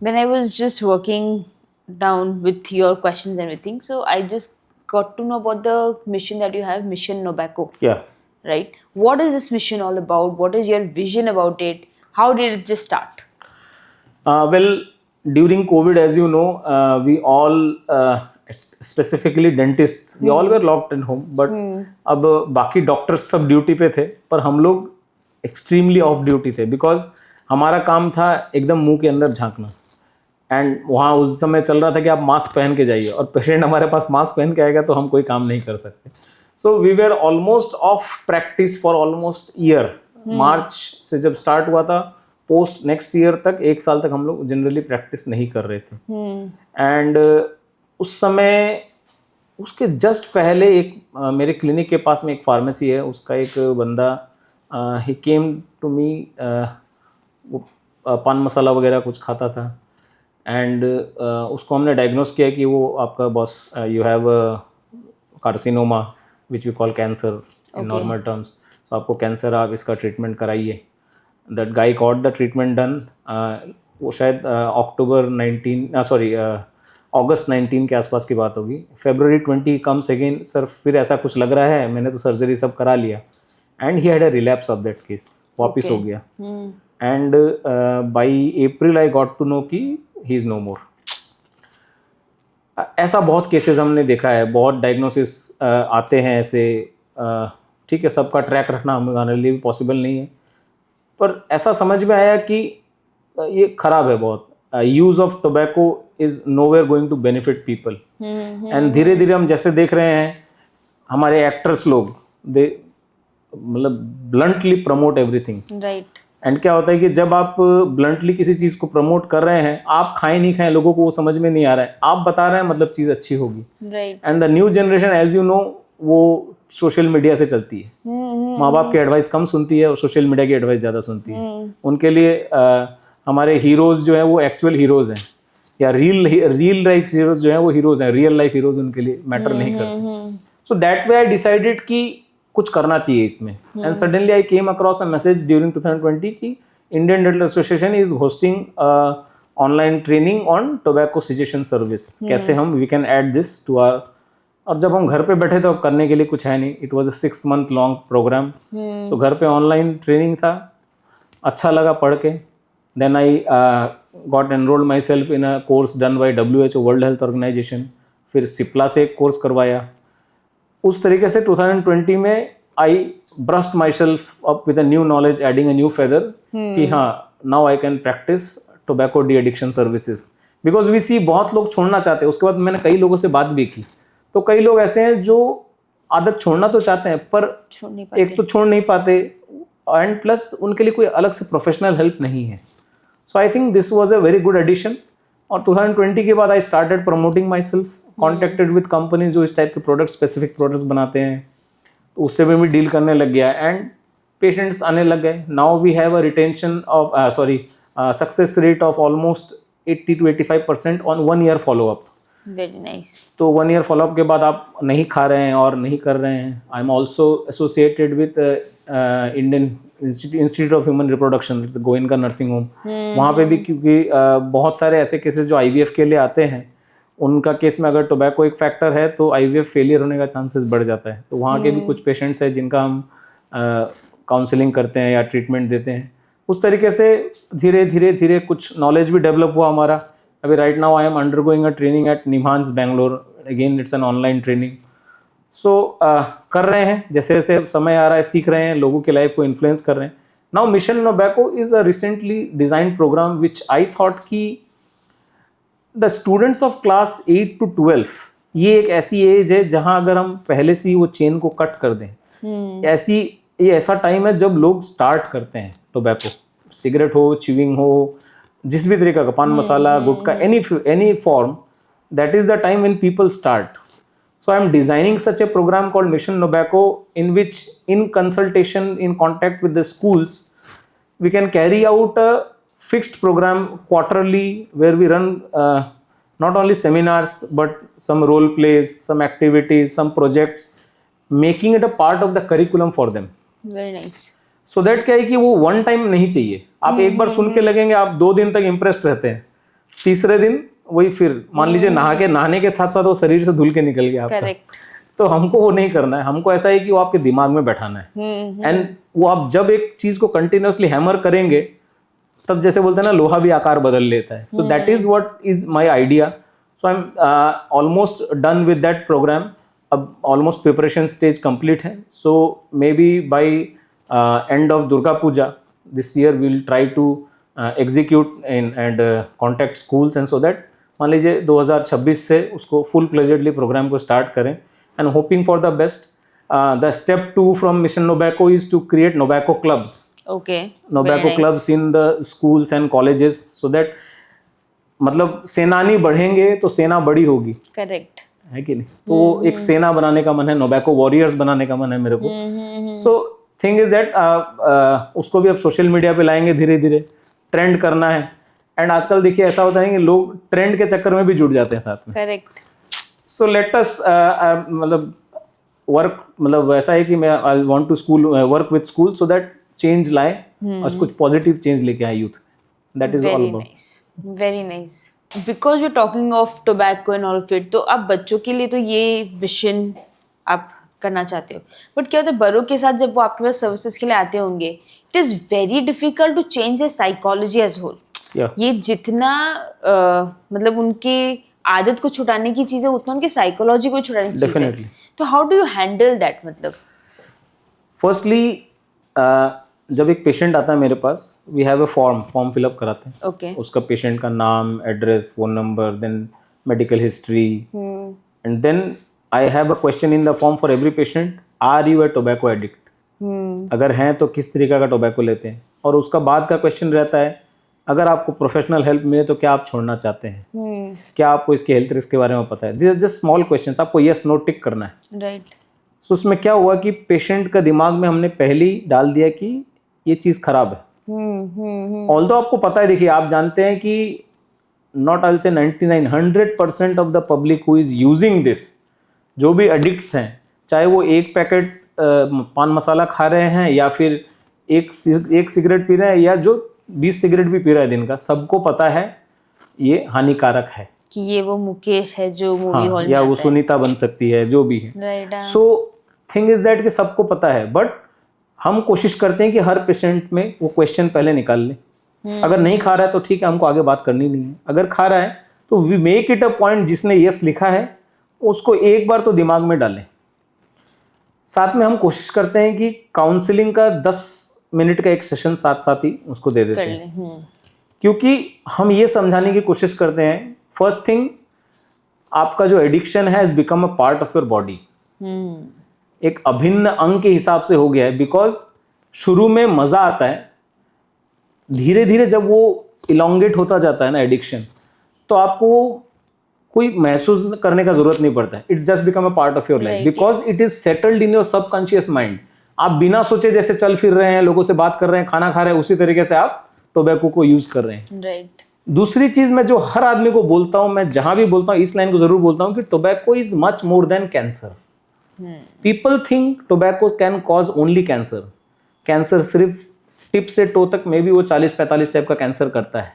Speaker 2: when I was just working down with your questions and everything, so I just got to know about the mission that you have, Mission Nobacco.
Speaker 1: Yeah.
Speaker 2: Right. What is this mission all about? What is your vision about it? How did it just start?
Speaker 1: Well, during COVID, as you know, we all, specifically dentists, we all were locked in home. But अब बाकी doctors सब duty पे थे, पर हम लोग extremely of duty थे, because हमारा काम था एकदम मुंह के अंदर झांकना. एंड वहाँ उस समय चल रहा था कि आप मास्क पहन के जाइए, और पेशेंट हमारे पास मास्क पहन के आएगा तो हम कोई काम नहीं कर सकते. So we were almost off practice for almost year. March से जब स्टार्ट हुआ था, पोस्ट नेक्स्ट ईयर तक, 1 साल तक हम लोग जनरली प्रैक्टिस नहीं कर रहे थे. एंड उस समय, उसके जस्ट पहले एक मेरे क्लिनिक के पास में एक फार्मेसी है, उसका एक बंदा ही केम टू मी, पान मसाला वगैरह कुछ खाता था. एंड उसको हमने डायग्नोस किया कि वो आपका boss, you have carcinoma which we call cancer in normal terms. तो आपको कैंसर, आप इसका ट्रीटमेंट कराइए. That guy got the treatment done. वो शायद अगस्त 19 के आसपास की बात होगी. February 20 कम्स अगेन, सर फिर ऐसा कुछ लग रहा है, मैंने तो सर्जरी सब करा लिया. And he had a relapse of that case, वापिस हो गया. And by April I got to know कि ही इज़ नो मोर. ऐसा बहुत केसेस हमने देखा है, बहुत डायग्नोसिस आते हैं ऐसे. ठीक है, सबका ट्रैक रखना हमारे लिए भी पॉसिबल नहीं है, पर ऐसा समझ में आया कि ये खराब है बहुत. Use of tobacco is nowhere going to benefit people. And धीरे धीरे हम जैसे देख रहे हैं, हमारे एक्टर्स लोग, दे मतलब bluntly promote everything.
Speaker 2: Right.
Speaker 1: And क्या होता है कि जब आप ब्लंटली किसी चीज़ को प्रमोट कर रहे हैं, आप खाएं नहीं खाएं, लोगों को वो समझ में नहीं आ रहा है, आप बता रहे हैं मतलब चीज़ अच्छी होगी.
Speaker 2: Right.
Speaker 1: And the new generation, as you know, वो सोशल मीडिया से चलती है. माँ बाप की एडवाइस कम सुनती है और सोशल मीडिया की एडवाइस ज़्यादा सुनती है. उनके लिए हमारे हीरोज़ जो हैं वो एक्चुअल हीरोज़ हैं, या रियल लाइफ हीरोज़ जो हैं वो हीरोज़ हैं. रियल लाइफ हीरोज़ उनके लिए मैटर नहीं करते. So that way I decided कि कुछ करना चाहिए इसमें. And suddenly I came across a message during 2020 कि Indian dental association is hosting online training on tobacco cessation service. कैसे हम we can add this to our. और जब हम घर पे बैठे तो करने के लिए कुछ है नहीं. It was a 6 month long programme. So घर पे ऑनलाइन ट्रेनिंग था, अच्छा लगा पढ़ के. Then I got enrolled myself in a course done by WHO, world health organisation. फिर सिप्ला से एक कोर्स करवाया. उस तरीके से 2020 में I burst myself up with a new knowledge, adding a new feather कि हाँ, now I can practise tobacco de addiction services. Because we see बहुत लोग छोड़ना चाहते हैं. उसके बाद मैंने कई लोगों से बात भी की, तो कई लोग ऐसे हैं जो आदत छोड़ना तो चाहते हैं, पर एक तो छोड़ नहीं पाते, एंड प्लस उनके लिए कोई अलग से प्रोफेशनल हेल्प नहीं है. So I think this was a very good addition. और 2020 के बाद I started promoting myself, contacted with companies जो इस टाइप के प्रोडक्ट, स्पेसिफिक प्रोडक्ट्स बनाते हैं, तो उससे भी मैं डील करने लग गया. एंड पेशेंट्स आने लग गए. Now we have a retention of success rate of almost 80 to 85% on 1 year follow up.
Speaker 2: Very nice.
Speaker 1: तो 1 year फॉलोअप के बाद आप नहीं खा रहे हैं और नहीं कर रहे हैं. आई am also associated with Indian institute of human reproduction, Goenka nursing home. वहाँ पे भी, क्योंकि बहुत सारे ऐसे केसेस जो IVF के लिए आते हैं, उनका केस में अगर टोबैको एक फैक्टर है तो IVF फेलियर होने का चांसेस बढ़ जाता है. तो वहाँ के भी कुछ पेशेंट्स हैं जिनका हम काउंसलिंग करते हैं या ट्रीटमेंट देते हैं. उस तरीके से धीरे धीरे धीरे कुछ नॉलेज भी डेवलप हुआ हमारा. अभी right now I am undergoing a training at NIMHANS Bangalore. Again it's an online training. So कर रहे हैं, जैसे जैसे समय आ रहा है सीख रहे हैं, लोगों की लाइफ को इन्फ्लुएंस कर रहे हैं. Now mission tobacco is a recently design programme which I thought कि the students of class 8 to 12, ये एक ऐसी एज है जहां अगर हम पहले से ही वो चेन को कट कर दें, ये ऐसा टाइम है जब लोग स्टार्ट करते हैं टोबैको. सिगरेट हो, च्यूइंग हो, जिस भी तरीका का, पान मसाला, गुटखा, any form, that is the time when people start. So I am designing such a program called Mission Tobacco, in which, in consultation, in contact with the schools, we can carry out a fixed program quarterly where we run not only seminars but some role plays, some activities, some projects, making it a part of the curriculum for them.
Speaker 2: Very nice.
Speaker 1: So that क्या है कि वो one time नहीं चाहिए. आप एक बार सुन के लगेंगे, आप 2 दिन तक impressed रहते हैं, तीसरे दिन वही फिर मान लीजिए नहाने के साथ साथ वो शरीर से धुल के निकल गया आपका.
Speaker 2: Correct.
Speaker 1: तो हमको वो नहीं करना है. हमको ऐसा है कि वो आपके दिमाग में बैठाना है. एंड वो आप जब एक चीज को कंटिन्यूअसली हैमर करेंगे तब जैसे बोलते हैं ना लोहा भी आकार बदल लेता है. So that is what is my idea. So I'm almost done with that program. अब almost preparation stage complete है. So maybe by end of Durga Puja this year we'll try to execute and contact schools and so that मान लीजिए 2026 से उसको full fledgedly program को start करें and hoping for the best. The step 2 from Mission Nobacco is to create Nobacco clubs.
Speaker 2: Okay.
Speaker 1: Nobacco
Speaker 2: Very
Speaker 1: clubs in the schools and colleges so that मतलब सेनानी बढ़ेंगे तो सेना बड़ी होगी.
Speaker 2: Correct.
Speaker 1: है कि नहीं. तो एक सेना बनाने का मन है, Nobacco वॉरियर्स बनाने का मन है मेरे को. सो थिंग इज दैट उसको भी अब सोशल मीडिया पे लाएंगे धीरे धीरे. ट्रेंड करना है. एंड आजकल देखिए ऐसा होता है कि लोग ट्रेंड के चक्कर में भी जुड़ जाते हैं साथ में.
Speaker 2: Correct.
Speaker 1: सो लेट अस मतलब वर्क मतलब ऐसा है कि मैं I want to school work with school so that change लाए और कुछ पॉजिटिव चेंज लेके आए youth. That is all
Speaker 2: Very
Speaker 1: about.
Speaker 2: nice. Very nice. Because we're talking of tobacco and all of it, तो आप बच्चों के लिए तो ये विजन आप करना चाहते हो. बट क्या होता है बड़ों के साथ जब वो आपके पास सर्विसेज के लिए आते होंगे, it is very difficult to change the psychology as whole. ये जितना मतलब उनके आदत को छुटाने की चीज़ है उतना उनके साइकोलॉजी को छुटाने की चीज़ है.
Speaker 1: Definitely.
Speaker 2: तो how do you handle that मतलब?
Speaker 1: फर्स्टली जब एक पेशेंट आता है मेरे पास we have a form fill up कराते हैं.
Speaker 2: ओके.
Speaker 1: उसका पेशेंट का नाम, address, phone number, then medical history and then I have a question in the form for every patient. Are you a tobacco addict? अगर हैं तो किस तरीके का टोबैको लेते हैं. और उसका बाद का क्वेश्चन रहता है अगर आपको प्रोफेशनल हेल्प मिले तो क्या आप छोड़ना चाहते हैं? क्या आपको इसके हेल्थ रिस्क के बारे में पता है? This is just small questions. आपको यस नो टिक करना है.
Speaker 2: राइट.
Speaker 1: सो उसमें क्या हुआ कि पेशेंट का दिमाग में हमने पहले ही डाल दिया कि ये चीज़ खराब है. ऑल्दो आपको पता है, देखिए आप जानते हैं कि not I will say 99-100% of the public who is using this, जो भी एडिक्ट्स हैं, चाहे वो एक पैकेट पान मसाला खा रहे हैं या फिर एक सिगरेट पी रहे हैं या जो 20 सिगरेट भी पी रहा है दिन का, सबको पता है ये हानिकारक है.
Speaker 2: कि ये वो मुकेश है जो मूवी हॉल में
Speaker 1: या वो
Speaker 2: आता है.
Speaker 1: सुनीता बन सकती है, जो भी है.
Speaker 2: Right.
Speaker 1: So thing is that कि सबको पता है, बट हम कोशिश करते हैं कि हर पेशेंट में वो क्वेश्चन पहले निकाल लें. अगर नहीं खा रहा है तो ठीक है, हमको आगे बात करनी नहीं है. अगर खा रहा है तो we make it a point, जिसने यस लिखा है उसको एक बार तो दिमाग में डालें. साथ में हम कोशिश करते हैं कि काउंसलिंग का 10 मिनट का एक सेशन साथ साथ ही उसको दे देते हैं. क्योंकि हम ये समझाने की कोशिश करते हैं, फर्स्ट थिंग, आपका जो एडिक्शन है is become a part of your body. एक अभिन्न अंग के हिसाब से हो गया है. बिकॉज शुरू में मजा आता है, धीरे धीरे जब वो इलोंगेट होता जाता है ना एडिक्शन, तो आपको कोई महसूस करने का जरूरत नहीं पड़ता है. It's just become a part of your life because it is settled in your subconscious mind. आप बिना सोचे जैसे चल फिर रहे हैं, लोगों से बात कर रहे हैं, खाना खा रहे हैं, उसी तरीके से आप टोबैको को यूज कर रहे हैं.
Speaker 2: राइट.
Speaker 1: दूसरी चीज मैं जो हर आदमी को बोलता हूं, मैं जहां भी बोलता हूं इस लाइन को जरूर बोलता हूं कि tobacco is much more than cancer. People think tobacco can cause only cancer. Cancer सिर्फ टिप से टो तक में भी वो 40-45 टाइप का कैंसर करता है.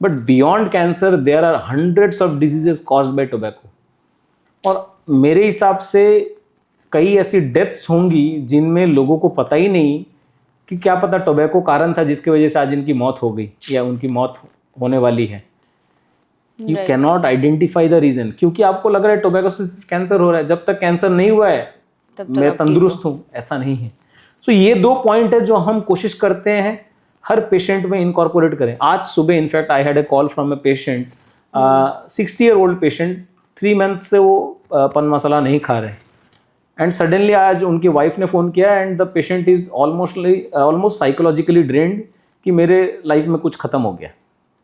Speaker 1: But beyond cancer there are hundreds of diseases caused by tobacco. और मेरे हिसाब से कई ऐसी डेथ्स होंगी जिनमें लोगों को पता ही नहीं कि क्या पता टोबैको कारण था जिसकी वजह से आज इनकी मौत हो गई या उनकी मौत होने वाली है. You can not identify the reason, क्योंकि आपको लग रहा है टोबैको से कैंसर हो रहा है. जब तक कैंसर नहीं हुआ है मैं तंदुरुस्त हूँ, ऐसा नहीं है. सो ये 2 पॉइंट है जो हम कोशिश करते हैं हर पेशेंट में इनकॉर्पोरेट करें. आज सुबह in fact I had a call from a patient, 60-year-old patient, 3 months से वो पान मसाला नहीं खा रहे. एंड सडनली आज उनकी वाइफ ने फ़ोन किया and the patient is almost psychologically drained कि मेरे लाइफ में कुछ खत्म हो गया.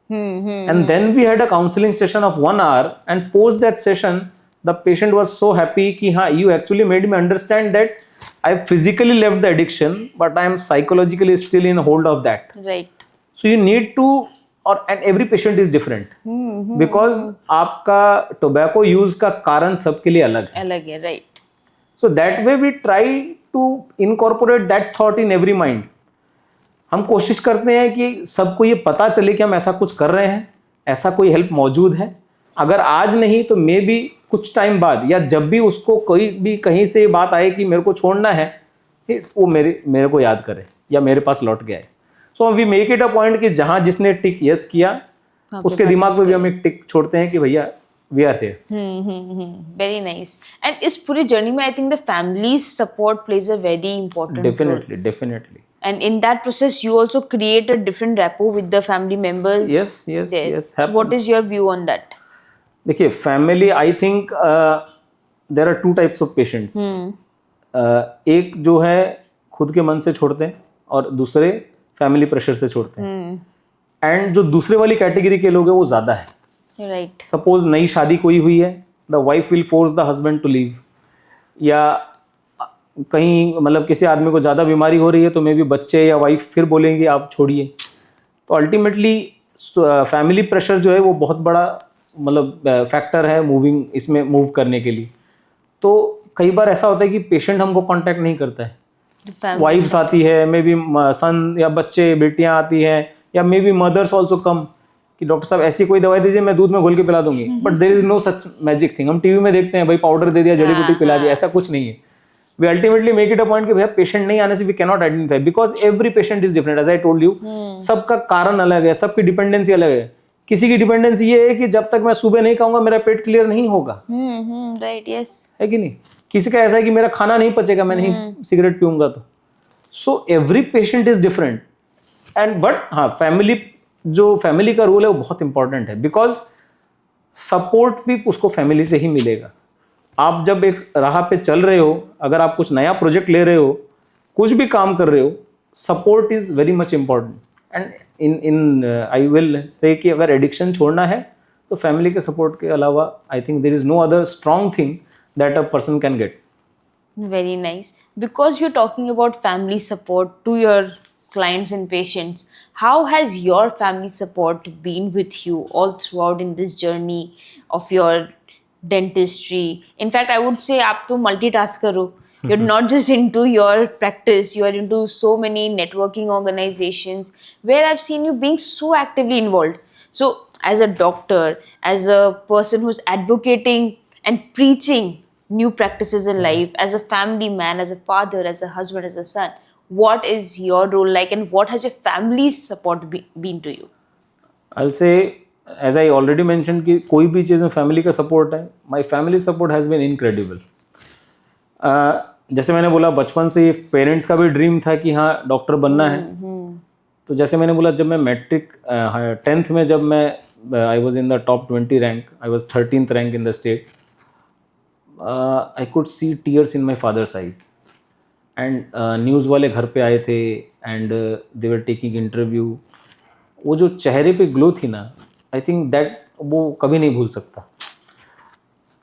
Speaker 1: And then we had a counseling session of 1 hour, and post that session the patient was so happy कि हाँ, you actually made me understand that I physically left the addiction but I am psychologically still in hold of that.
Speaker 2: Right.
Speaker 1: So you need to, and every patient is different because आपका tobacco use का कारण सबके लिए अलग है.
Speaker 2: अलग है. Right.
Speaker 1: So that way we try to incorporate that thought in every mind. हम कोशिश करते हैं कि सबको ये पता चले कि हम ऐसा कुछ कर रहे हैं, ऐसा कोई हेल्प मौजूद है. अगर आज नहीं तो मे भी कुछ टाइम बाद, या जब भी उसको कोई भी कहीं से ये बात आए कि मेरे को छोड़ना है, वो मेरे को याद करे या मेरे पास लौट गया है. So we make it a point कि जहां जिसने टिक यस किया उसके दिमाग में भी हम एक टिक छोड़ते हैं कि भैया we are here.
Speaker 2: Very nice. And इस पूरी जर्नी में I think the family support plays a very important role,
Speaker 1: definitely
Speaker 2: and in that process you also create a different rapport with the family members.
Speaker 1: yes
Speaker 2: there.
Speaker 1: yes
Speaker 2: So what is your view on that?
Speaker 1: देखिए family I think there are two types of patients. एक जो है खुद के मन से छोड़ते हैं और दूसरे फैमिली प्रेशर से छोड़ते हैं। एंड जो दूसरे वाली कैटेगरी के लोग हैं वो ज़्यादा है।
Speaker 2: राइट।
Speaker 1: सपोज नई शादी कोई हुई है, the wife will force the husband to leave, या कहीं मतलब किसी आदमी को ज़्यादा बीमारी हो रही है तो मे बी बच्चे या वाइफ फिर बोलेंगे आप छोड़िए। तो अल्टीमेटली फैमिली प्रेशर जो है वो बहुत बड़ा मतलब फैक्टर है मूविंग इसमें मूव करने के लिए। तो कई बार ऐसा होता है कि पेशेंट हमको कांटेक्ट नहीं करता है, वाइफ्स आती है, मे बी सन या बच्चे बेटियां आती हैं, या maybe mothers also come कि डॉक्टर साहब ऐसी कोई दवाई दीजिए मैं दूध में घोल के पिला दूंगी। But there is no such magic thing. हम टीवी में देखते हैं भाई पाउडर दे दिया, जड़ी बूटी पिला दिया, ऐसा कुछ नहीं है। We ultimately make it a point कि भैया पेशेंट नहीं आने से we can not identify, because every patient is different as I told you. सबका कारण अलग है, सबकी डिपेंडेंसी अलग है। किसी की डिपेंडेंसी ये है कि जब तक मैं सुबह नहीं खाऊंगा मेरा पेट क्लियर नहीं होगा।
Speaker 2: राइट, यस,
Speaker 1: है कि नहीं। किसी का ऐसा है कि मेरा खाना नहीं पचेगा, मैं नहीं सिगरेट पीऊंगा तो। So every patient is different. And but हाँ, फैमिली का रोल है वो बहुत इंपॉर्टेंट है, बिकॉज सपोर्ट भी उसको फैमिली से ही मिलेगा। आप जब एक राह पे चल रहे हो, अगर आप कुछ नया प्रोजेक्ट ले रहे हो, कुछ भी काम कर रहे हो, support is very much important. And in I will say कि अगर एडिक्शन छोड़ना है तो फैमिली के सपोर्ट के अलावा I think there is no other strong thing that a person can get.
Speaker 2: Very nice. Because you're talking about family support to your clients and patients, how has your family support been with you all throughout in this journey of your dentistry? In fact, I would say आप तो multitasker हो. You're not just into your practice, you are into so many networking organizations where I've seen you being so actively involved. So as a doctor, as a person who's advocating and preaching new practices in life, as a family man, as a father, as a husband, as a son, what is your role like and what has your family's support been to you?
Speaker 1: I'll say, as I already mentioned कि कोई भी चीज़ में family का support है, my family support has been incredible. जैसे मैंने बोला बचपन से पेरेंट्स का भी ड्रीम था कि हाँ डॉक्टर बनना है। तो जैसे मैंने बोला जब मैं मैट्रिक 10th में जब मैं I was in the top 20 rank, I was 13th rank in the state, I could see tears in my father's eyes. And news वाले घर पे आए थे and they were taking interview. वो जो चेहरे पे ग्लो थी ना, आई थिंक दैट वो कभी नहीं भूल सकता।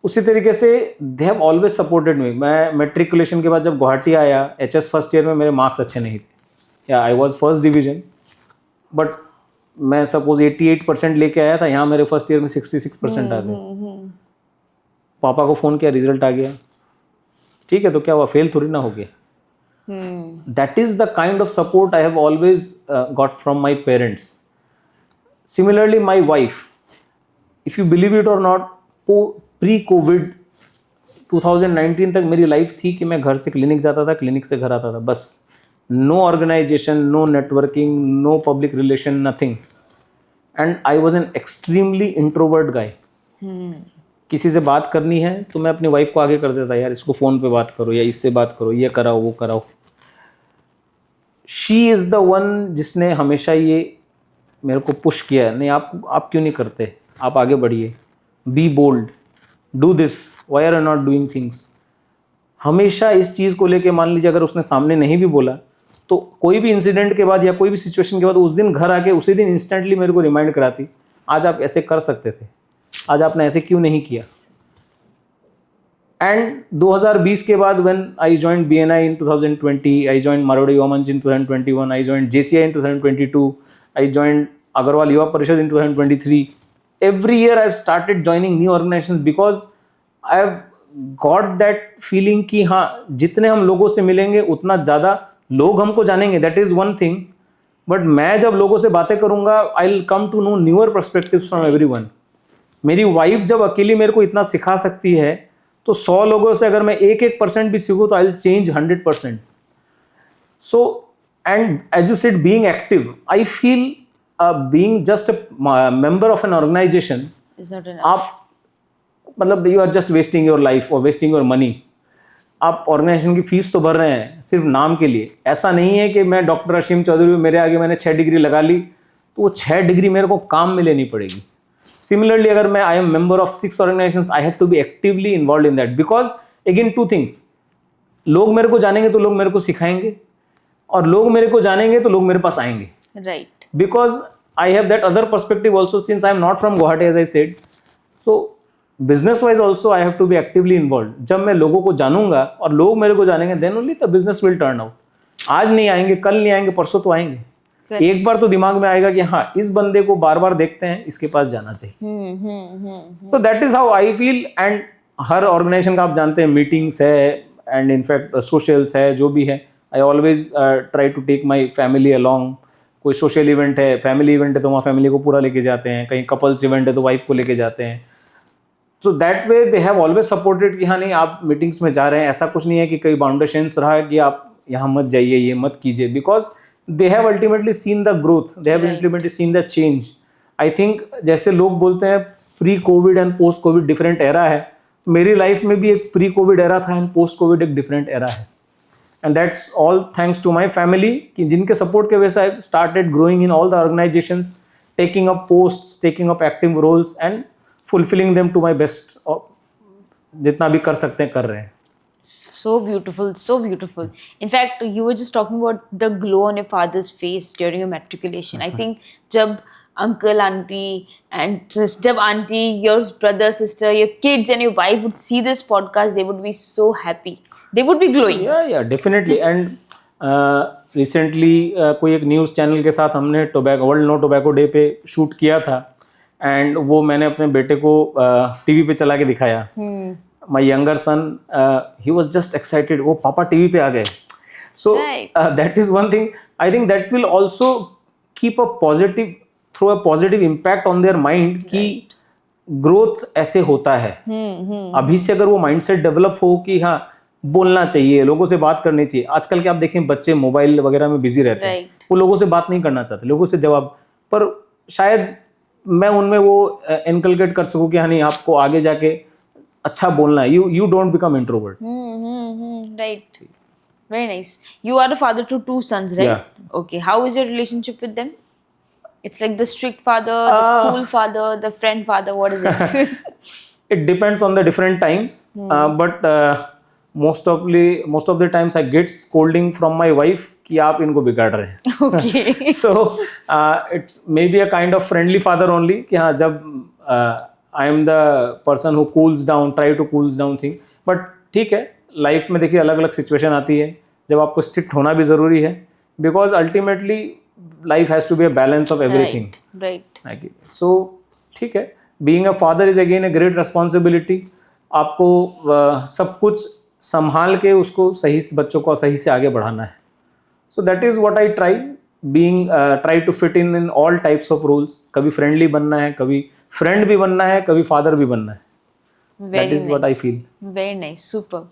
Speaker 1: उसी तरीके से they have always supported me. मैं मेट्रिकुलेशन के बाद जब गुवाहाटी आया, HS फर्स्ट ईयर में मेरे मार्क्स अच्छे नहीं थे, या I was first division, but मैं सपोज 88% लेके आया था, यहाँ मेरे फर्स्ट ईयर में 66% आ गए। पापा को फ़ोन किया, रिजल्ट आ गया, ठीक है तो क्या हुआ, फेल थोड़ी ना हो गया। That is the kind of support I have always got from my parents. Similarly my wife, if you believe it और नॉट, प्री कोविड 2019 तक मेरी लाइफ थी कि मैं घर से क्लिनिक जाता था, क्लिनिक से घर आता था, बस। No organisation, no networking, no public relation, nothing. And I was an extremely introvert guy. किसी से बात करनी है तो मैं अपनी वाइफ को आगे कर देता, यार इसको फ़ोन पे बात करो या इससे बात करो, ये कराओ वो कराओ। शी इज़ द वन जिसने हमेशा ये मेरे को पुश किया, नहीं आप क्यों नहीं करते, आप आगे बढ़िए, be bold, do this, why are not doing things. हमेशा इस चीज़ को लेके, मान लीजिए अगर उसने सामने नहीं भी बोला तो कोई भी इंसिडेंट के बाद या कोई भी सिचुएशन के बाद उस दिन घर आके उसी दिन इंस्टेंटली मेरे को रिमाइंड कराती, आज आप ऐसे कर सकते थे, आज आपने ऐसे क्यों नहीं किया। एंड 2020 के बाद when I joined BNI in 2020, I joined Marwari Yuva Manch in 2021, I joined JCI in 2022, I joined Agrawal Yuva Parishad in 2023. Every year I've started joining new organizations because I've got that feeling कि हाँ जितने हम लोगों से मिलेंगे उतना ज़्यादा लोग हमको जानेंगे, that is one thing. But मैं जब लोगों से बातें करूँगा I'll come to know newer perspectives from everyone. मेरी वाइफ जब अकेली मेरे को इतना सिखा सकती है तो 100 लोगों से अगर मैं 1% भी सीखूँ तो I'll change 100%. So and as you said, being active, I feel being just a member of an organization,
Speaker 2: Is not enough.
Speaker 1: आप मतलब you are just wasting your life और वेस्टिंग योर मनी. आप ऑर्गेनाइजेशन की fees तो भर रहे हैं सिर्फ नाम के लिए. ऐसा नहीं है कि मैं डॉक्टर अशीम चौधरी हूँ, मेरे आगे मैंने 6 डिग्री लगा ली तो वो 6 डिग्री मेरे को काम में लेनी पड़ेगी. सिमिलरली अगर मैं I am member of 6 organizations, I have to be actively involve in that, because again 2 things, लोग मेरे को जानेंगे तो लोग मेरे को सिखाएंगे, और लोग मेरे को जानेंगे तो लोग मेरे पास आएंगे.
Speaker 2: Right.
Speaker 1: Because I have that other perspective also, since I am not from Guwahati as I said. So business wise also I have to be actively involved. जब मैं लोगों को जानूंगा और लोग मेरे को जानेंगे, then only the business will turn out. आज नहीं आएंगे, कल नहीं आएंगे, परसों तो आएंगे.
Speaker 2: Correct.
Speaker 1: एक बार तो दिमाग में आएगा कि हाँ इस बंदे को बार बार देखते हैं, इसके पास जाना चाहिए. So that is how I feel. And हर ऑर्गेनाइजेशन का आप जानते हैं मीटिंग्स है एंड इनफैक्ट सोशल्स है, जो भी है, I always try to take my family along. कोई सोशल इवेंट है, फैमिली इवेंट है तो वहाँ फैमिली को पूरा लेके जाते हैं, कहीं कपल्स इवेंट है तो वाइफ को लेके जाते हैं. तो that way they have always supported कि हाँ नहीं आप मीटिंग्स में जा रहे हैं. ऐसा कुछ नहीं है कि कई बाउंडेशंस रहा है कि आप यहाँ मत जाइए, ये मत कीजिए, because they have ultimately seen the growth, they have ultimately seen the change. I think जैसे लोग बोलते हैं pre Covid and post Covid different era है, मेरी लाइफ में भी एक प्री कोविड एरा था एंड पोस्ट कोविड एक डिफरेंट एरा है. And that's all thanks to my family, कि जिनके सपोर्ट के वजह से I started growing in all the organizations, taking up posts, taking up active roles and fulfilling them to my best. जितना भी कर सकते हैं कर रहे हैं.
Speaker 2: So beautiful, so beautiful. In fact, you were just talking about the glow on your father's face during your matriculation. I think जब uncle, auntie, and जब auntie, your brother, sister, your kids and your wife would see this podcast, they would be so happy. They would be glowing.
Speaker 1: Yeah, definitely. And recently कोई एक news channel के साथ हमने world no tobacco day पे shoot किया था, and वो मैंने अपने बेटे को टीवी पे चला के दिखाया. My younger son, he was just excited, वो पापा टीवी पे आ गए. So that is one thing. I think that will also keep a positive, throw a positive impact on their mind कि ग्रोथ ऐसे होता है. अभी से अगर वो माइंडसेट डेवलप हो कि हाँ बोलना चाहिए, लोगों से बात करनी चाहिए. आजकल के आप देखें बच्चे मोबाइल वगैरह में बिजी रहते हैं, वो लोगों से बात नहीं करना चाहते, लोगों से जवाब, पर शायद मैं उनमें वो इनकलकेट कर सकूं कि हाँ नहीं आपको आगे जाके अच्छा बोलना है. You don't become introvert.
Speaker 2: Right. Very nice. You are a father to 2 sons, right?
Speaker 1: Yeah.
Speaker 2: Okay. How is your relationship with them? It's like the strict father, the cool father, the friend father. What is it?
Speaker 1: It depends on the different times, but most of the times I get scolding from my wife कि आप इनको बिगाड़ रहे हैं.
Speaker 2: Okay.
Speaker 1: So it's maybe a kind of friendly father only कि हाँ जब I am the person who cools down, try to cools down thing. But ठीक है, लाइफ में देखिए अलग अलग सिचुएशन आती है जब आपको स्ट्रिक्ट होना भी ज़रूरी है, because ultimately life has to be a balance of everything.
Speaker 2: Right.
Speaker 1: So ठीक है, being a father is again a great responsibility. आपको सब कुछ संभाल के उसको सही से, बच्चों को सही से आगे बढ़ाना है. So that is what I try to fit in all types of roles. कभी फ्रेंडली बनना है, कभी फ्रेंड भी बनना है, कभी फादर भी बनना है. That is what I feel.
Speaker 2: Very nice. Super.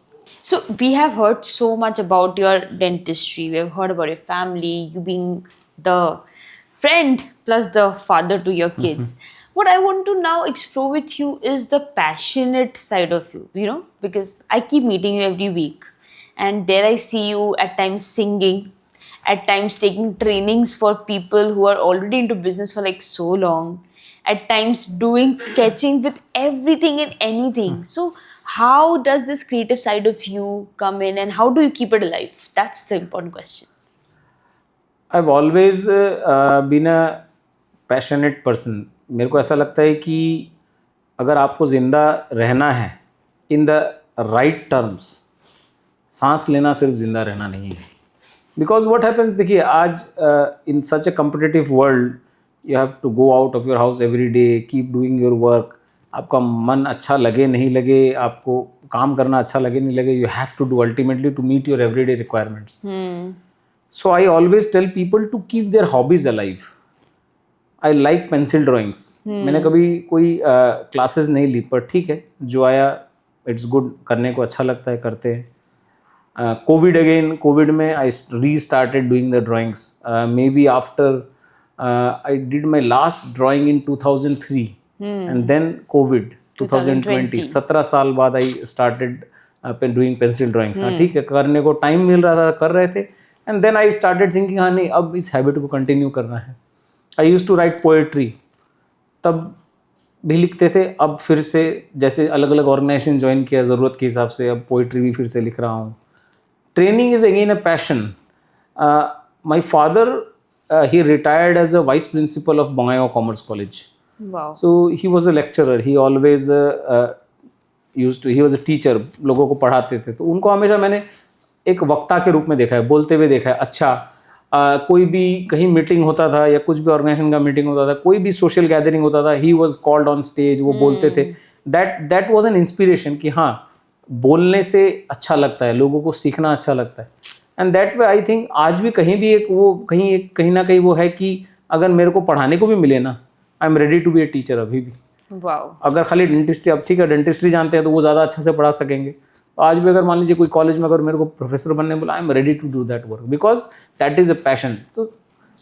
Speaker 2: So we have heard so much about your dentistry. We have heard about your family, you being the friend plus the father to your kids. What I want to now explore with you is the passionate side of you, because I keep meeting you every week. And there I see you at times singing, at times taking trainings for people who are already into business for like so long, at times doing sketching with everything and anything. So how does this creative side of you come in and how do you keep it alive? That's the important question.
Speaker 1: I've always been a passionate person. मेरे को ऐसा लगता है कि अगर आपको ज़िंदा रहना है इन द राइट टर्म्स, सांस लेना सिर्फ ज़िंदा रहना नहीं है. बिकॉज व्हाट हैपन्स, देखिए आज in such a competitive world you have to go out of your house every day, keep doing your work. आपका मन अच्छा लगे नहीं लगे, आपको काम करना अच्छा लगे नहीं लगे, you have to do ultimately to meet your everyday requirements. So I always tell people to keep their hobbies alive. I like pencil drawings. मैंने कभी कोई क्लासेस नहीं ली, पर ठीक है जो आया इट्स गुड, करने को अच्छा लगता है करते हैं. COVID again, COVID में I restarted doing the drawings. Maybe after I did my last drawing in 2003 and then COVID 2020. 17 साल बाद I started doing pencil drawings. हाँ ठीक है, करने को टाइम मिल रहा था, कर रहे थे. And then I started thinking हाँ नहीं, अब इस हैबिट को कंटिन्यू करना है. I used to write poetry. तब भी लिखते थे, अब फिर से जैसे अलग अलग ऑर्गेनाइजेशन ज्वाइन किया ज़रूरत के हिसाब से, अब पोइट्री भी फिर से लिख रहा हूँ. Training is again a passion. My father he retired as a vice principal of Bongaigaon Commerce College.
Speaker 2: Wow.
Speaker 1: So he was a lecturer. He always he was a teacher. लोगों को पढ़ाते थे. तो उनको हमेशा मैंने एक वक्ता के रूप में देखा है, बोलते हुए देखा है. अच्छा, कोई भी कहीं मीटिंग होता था या कुछ भी ऑर्गेनाइजेशन का मीटिंग होता था, कोई भी सोशल गैदरिंग होता था, he was called on stage, वो बोलते थे. दैट वॉज एन इंस्पिरेशन कि हाँ, बोलने से अच्छा लगता है, लोगों को सीखना अच्छा लगता है. And that way I think आज भी कहीं भी एक वो कहीं ना कहीं वो है कि अगर मेरे को पढ़ाने को भी मिले ना, I am ready to be a teacher अभी भी.
Speaker 2: Wow.
Speaker 1: अगर खाली डेंटिस्ट्री, अब ठीक है डेंटिस्ट्री जानते हैं तो वो ज़्यादा अच्छा से पढ़ा सकेंगे. आज भी अगर मान लीजिए कोई कॉलेज में अगर मेरे को प्रोफेसर बनने बोला, I am ready to do that work because that is a passion. तो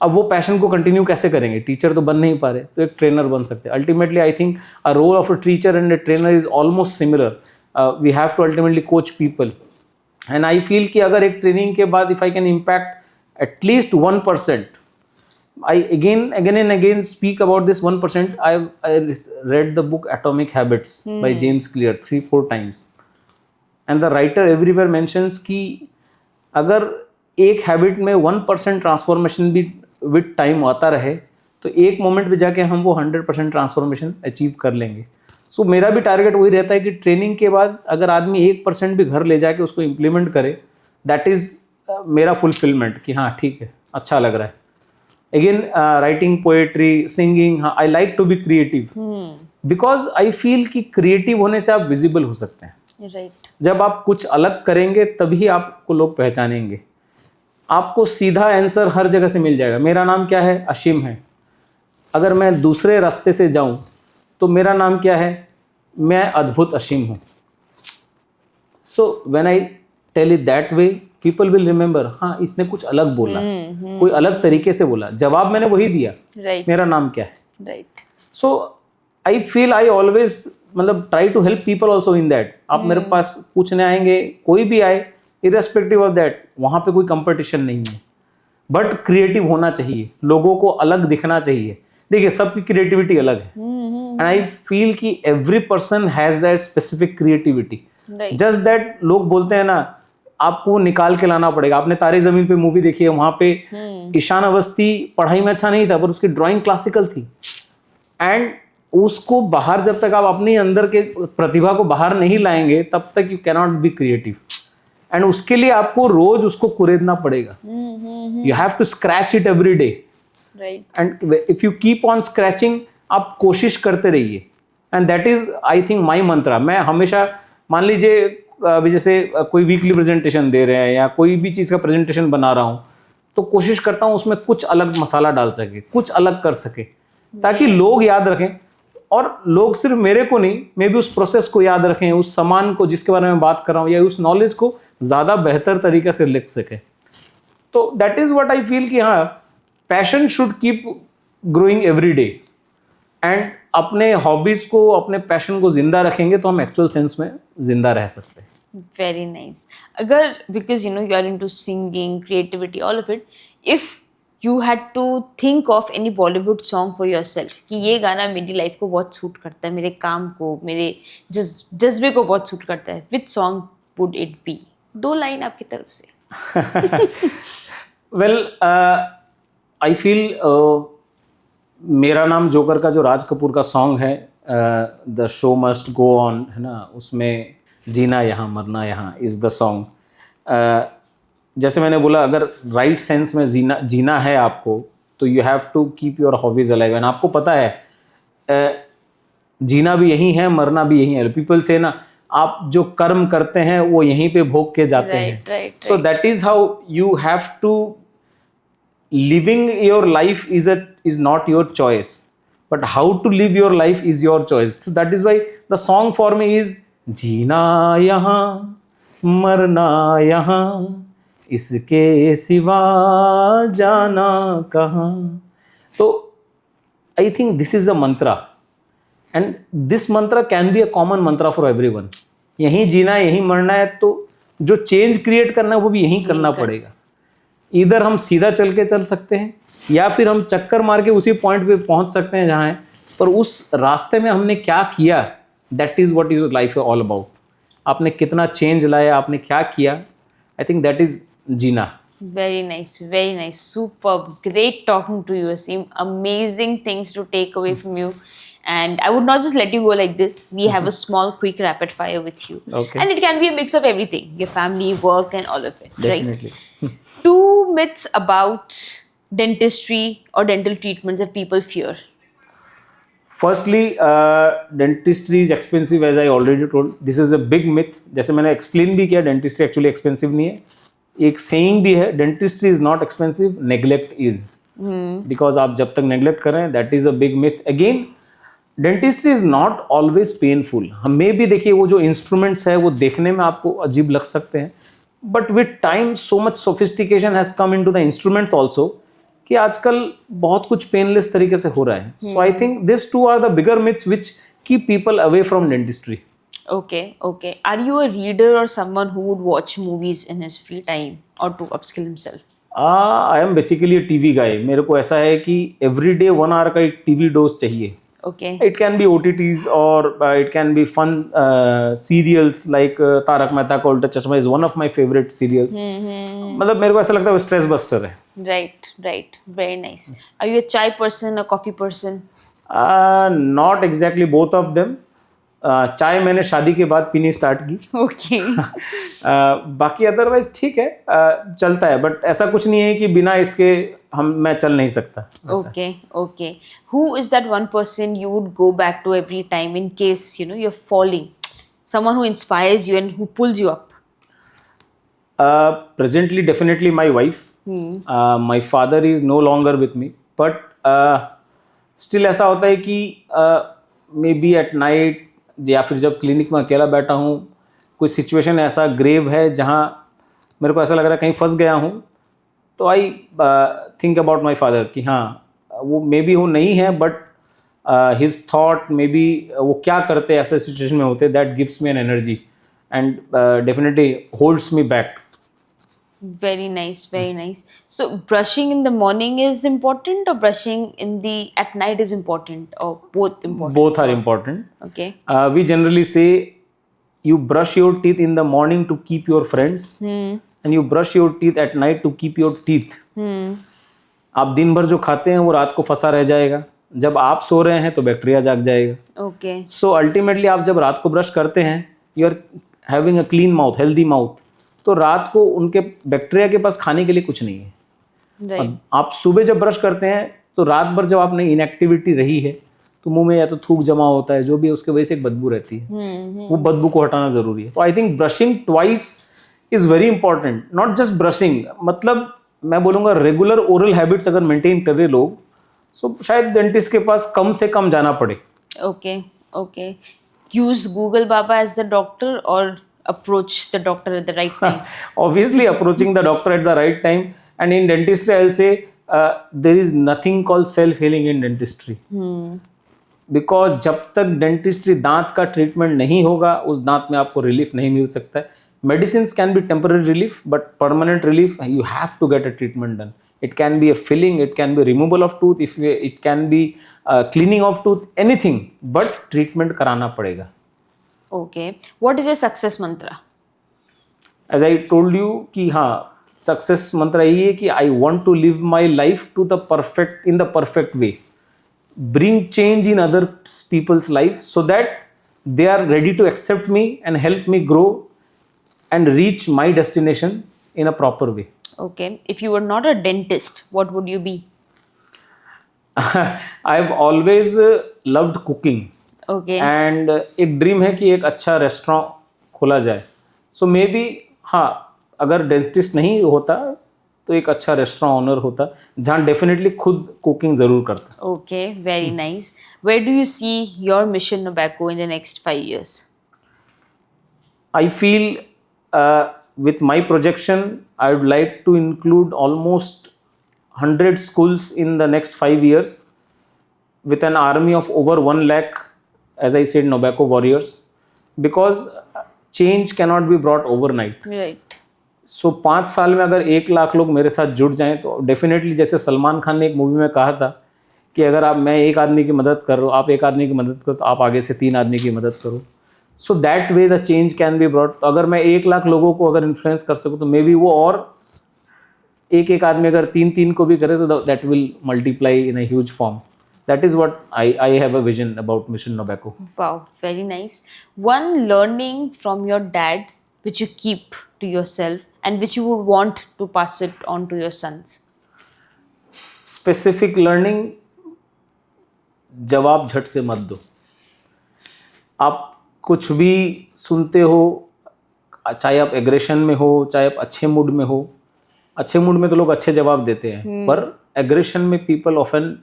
Speaker 1: अब वो पैशन को कंटिन्यू कैसे करेंगे? टीचर तो बन नहीं पा रहे, तो एक ट्रेनर बन सकते हैं. Ultimately I think a role of a teacher and a trainer is almost similar. We have to ultimately coach people. And I feel कि अगर एक ट्रेनिंग के बाद if I can impact at least 1%, I again and again speak about this 1%. I read the book Atomic Habits by James Clear 3-4 times. And the writer everywhere mentions कि अगर एक habit में 1% transformation भी विद टाइम आता रहे तो एक moment पे जाके हम वो 100% ट्रांसफॉर्मेशन अचीव कर लेंगे. सो मेरा भी टारगेट वही रहता है कि ट्रेनिंग के बाद अगर आदमी 1% भी घर ले जाके उसको इम्प्लीमेंट करे, दैट इज़ मेरा फुलफिलमेंट कि हाँ ठीक है, अच्छा लग रहा है. Again, writing poetry, singing, I like to be creative because I feel कि creative होने से आप visible हो सकते हैं.
Speaker 2: Right.
Speaker 1: जब आप कुछ अलग करेंगे तभी आपको लोग पहचानेंगे. आपको सीधा आंसर हर जगह से मिल जाएगा. मेरा नाम क्या है? अशीम है. अगर मैं दूसरे रास्ते से जाऊं तो मेरा नाम क्या है? मैं अद्भुत अशीम हूँ. So when I tell it that way, people will remember, हाँ इसने कुछ अलग बोला, कोई अलग तरीके से बोला, जवाब मैंने वही दिया.
Speaker 2: Right.
Speaker 1: मेरा नाम क्या है?
Speaker 2: Right.
Speaker 1: So I feel I always मतलब try to help people also in that. आप मेरे पास पूछने आएंगे, कोई भी आए, irrespective of that, वहाँ पे कोई competition नहीं है. बट क्रिएटिव होना चाहिए, लोगों को अलग दिखना चाहिए. देखिए सबकी क्रिएटिविटी अलग है. एंड आई फील कि every person has that specific creativity. Just that लोग बोलते हैं ना, आपको निकाल के लाना पड़ेगा. आपने तारे जमीन पे मूवी देखी है, वहां पे ईशान अवस्थी पढ़ाई में अच्छा नहीं था पर उसकी ड्राइंग क्लासिकल थी. एंड उसको बाहर जब तक आप अपने अंदर के प्रतिभा को बाहर नहीं लाएंगे तब तक you cannot be creative. And उसके लिए आपको रोज उसको कुरेदना पड़ेगा. You have to scratch it every day. And if you keep on scratching, आप कोशिश करते रहिए. And that is I think my mantra. मैं हमेशा मान लीजिए अभी जैसे कोई वीकली प्रेजेंटेशन दे रहे हैं या कोई भी चीज़ का प्रेजेंटेशन बना रहा हूँ तो कोशिश करता हूँ उसमें कुछ अलग मसाला डाल सके, कुछ अलग कर सके ताकि लोग याद रखें. और लोग सिर्फ मेरे को नहीं, मे भी उस प्रोसेस को याद रखें, उस सामान को जिसके बारे में बात कर रहा हूँ या उस नॉलेज को ज़्यादा बेहतर तरीके से लिख सके. तो that is what I feel कि हाँ, passion should keep growing every day. And अपने हॉबीज को, अपने पैशन को जिंदा रखेंगे तो हम एक्चुअल सेंस में जिंदा रह सकते हैं.
Speaker 2: Very nice. अगर because you know you are into singing, creativity, all of it, if you had to think of any Bollywood song for yourself कि ये गाना मेरी लाइफ को बहुत सूट करता है, मेरे काम को, मेरे जज्बे को बहुत सूट करता है, which song would it be? 2 line आपकी तरफ से.
Speaker 1: Well, I feel मेरा नाम जोकर का जो राज कपूर का सॉन्ग है, the show must go on, है ना, उसमें जीना यहाँ मरना यहाँ इज़ द सॉन्ग. जैसे मैंने बोला, अगर राइट सेंस में जीना है आपको तो you have to keep your hobbies alive. And आपको पता है जीना भी यही है, मरना भी यही है. पीपल से ना, आप जो कर्म करते हैं वो यहीं पे भोग के जाते हैं. So that is how you have to living your life is not your choice, but how to live your life is your choice. So that is why the song for me is जीना यहाँ मरना यहाँ इसके सिवा जाना कहाँ. तो I think this is a Mantra, and this Mantra can be a common Mantra for everyone. यहीं जीना है, यहीं मरना है, तो जो चेंज क्रिएट करना है वो भी यहीं करना पड़ेगा. इधर हम सीधा चल के चल सकते हैं, या फिर हम चक्कर मार के उसी पॉइंट पे पहुंच सकते हैं जहाँ है, पर उस रास्ते में हमने क्या किया, that is what is life all about. आपने कितना चेंज लाया, आपने क्या किया, आई थिंक दैट इज जीना.
Speaker 2: Very nice, very nice. Superb. Great talking to you, Asim. Amazing things to take away from you. And I would not just let you go like this. We have a small, quick rapid fire with you.
Speaker 1: Okay.
Speaker 2: And it can be a mix of everything, your family, work, and all of it.
Speaker 1: Definitely.
Speaker 2: Right? 2 myths about dentistry or dental treatments that people fear.
Speaker 1: Firstly, dentistry is expensive, as I already told. This is a big myth. जैसे मैंने explain भी किया, dentistry actually expensive नहीं है. एक saying भी है, dentistry is not expensive, neglect is. Because आप जब तक neglect कर रहे हैं, that is a big myth. Again, dentistry is not always painful. हमें भी देखिए, वो जो instruments है वो देखने में आपको अजीब लग सकते हैं, but with time so much sophistication has come into the instruments also कि आजकल बहुत कुछ पेनलेस तरीके से हो रहा है. So I think these two are the bigger myths which keep people away from dentistry.
Speaker 2: Okay, okay. Are you a reader or someone who would watch movies in his free time or to upskill himself?
Speaker 1: I am basically a TV guy. मेरे को ऐसा है कि every day 1 hour का एक TV dose चाहिए.
Speaker 2: Okay.
Speaker 1: It can be OTTs और it can be fun serials like Taarak Mehta Ka Ooltah Chashmah is one of my favourite serials. मतलब मेरे को ऐसा लगता है वो स्ट्रेस बस्टर है.
Speaker 2: Right, right. Very nice. Are you a chai person or coffee person?
Speaker 1: Not exactly both of them. चाय मैंने शादी के बाद पीनी स्टार्ट की.
Speaker 2: Okay.
Speaker 1: बाकी अदरवाइज ठीक है, चलता है, बट ऐसा कुछ नहीं है कि बिना इसके मैं चल नहीं सकता.
Speaker 2: Okay, okay. Who is that one person you would go back to every time in case, you're falling? Someone who inspires you and who pulls you up.
Speaker 1: Presently, definitely my wife. My father is no longer with me, but still ऐसा होता है कि may be at night या फिर जब clinic में अकेला बैठा हूँ, कोई सिचुएशन ऐसा ग्रेव है जहाँ मेरे को ऐसा लग रहा है कहीं फंस गया हूँ, तो I think about my father कि हाँ, वो मे बी वो नहीं है, but his thought maybe वो क्या करते ऐसे सिचुएशन में होते, that gives me an energy and definitely holds me back.
Speaker 2: Very nice, very nice. So brushing in the morning is important or brushing at night is important or both important?
Speaker 1: Both are important.
Speaker 2: Okay.
Speaker 1: We generally say you brush your teeth in the morning to keep your friends and you brush your teeth at night to keep your teeth. आप दिन भर जो खाते हैं वो रात को फंसा रह जाएगा, जब आप सो रहे हैं तो बैक्टीरिया जाग जाएगा.
Speaker 2: Okay.
Speaker 1: So ultimately आप जब रात को ब्रश करते हैं, you are having a clean mouth, healthy mouth, तो रात को उनके बैक्टीरिया के पास खाने के लिए कुछ नहीं है.
Speaker 2: Right.
Speaker 1: आप सुबह जब ब्रश करते हैं तो रात भर जब आपने इनएक्टिविटी रही है तो मुंह में या तो थूक जमा होता है, जो भी उसके वजह से एक बदबू रहती है. वो बदबू को हटाना जरूरी है. तो I think brushing twice is very important. Not just brushing, मतलब मैं बोलूँगा रेगुलर ओरल हैबिट्स अगर मेंटेन कर रहे लोग, सो शायद डेंटिस्ट के पास कम से कम जाना पड़े.
Speaker 2: Okay, okay. Use Google Baba as the doctor or approach the doctor at the right time?
Speaker 1: Obviously approaching the doctor at the right time, and in dentistry I'll say there is nothing called self healing in dentistry. Because जब तक dentistry दांत का treatment नहीं होगा, उस दांत में आपको रिलीफ नहीं मिल सकता है. Medicines can be temporary relief, but permanent relief you have to get a treatment done. It can be a filling, it can be removal of tooth, it can be cleaning of tooth, anything, but treatment कराना पड़ेगा.
Speaker 2: Okay. What is your success mantra?
Speaker 1: As I told you कि हाँ, success मंत्र यही है कि I want to live my life to the perfect in the perfect way, bring change in other people's life so that they are ready to accept me and help me grow and reach my destination in a proper way.
Speaker 2: Okay. If you were not a dentist, what would you be?
Speaker 1: I have always loved cooking.
Speaker 2: Okay.
Speaker 1: And एक dream है कि एक अच्छा restaurant खोला जाए. सो may be हाँ, अगर dentist नहीं होता तो एक अच्छा रेस्टोरेंट ओनर होता जहाँ डेफिनेटली खुद कुकिंग ज़रूर करता.
Speaker 2: Okay, very nice. Where do you see your mission Nobacco in the next 5 years?
Speaker 1: I feel with my projection, I would like to include almost 100 schools in the next 5 years with an army of over 1 lakh, as I said, Nobacco warriors, because change cannot be brought overnight.
Speaker 2: Right.
Speaker 1: सो 5 साल में अगर 1 लाख लोग मेरे साथ जुड़ जाएं तो definitely, जैसे सलमान खान ने एक मूवी में कहा था कि अगर आप मैं एक आदमी की मदद कर रहा हूँ, आप एक आदमी की मदद करो, तो आप आगे से 3 आदमी की मदद करो. So that way the change can be brought. अगर मैं 1 लाख लोगों को अगर इन्फ्लुएंस कर सकूँ तो मे बी वो और एक एक आदमी अगर 3 को भी करे तो that will multiply in a huge form. That is what I have a vision about Mission Nobacco.
Speaker 2: Wow, very nice. One learning from your dad which you keep to yourself and which you would want to pass it on to your sons.
Speaker 1: Specific learning, जवाब झट से मत दो. आप कुछ भी सुनते हो, चाहे आप एग्रेशन में हो, चाहे आप अच्छे मूड में हो. अच्छे मूड में तो लोग अच्छे जवाब देते हैं, पर एग्रेशन में people often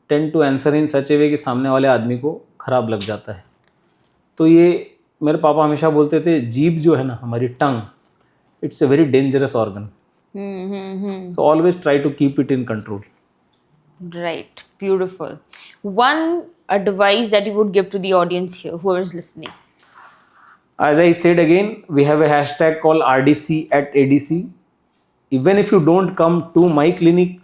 Speaker 1: tend to answer in such a way कि सामने वाले आदमी को खराब लग जाता है. तो ये मेरे पापा हमेशा बोलते थे, जीभ जो है ना, हमारी tongue, it's a very dangerous organ. So always try to keep it in control.
Speaker 2: Right, beautiful. One advice that you would give to the audience here, whoever is listening.
Speaker 1: As I said again, we have a hashtag called RDC at ADC. Even if you don't come to my clinic,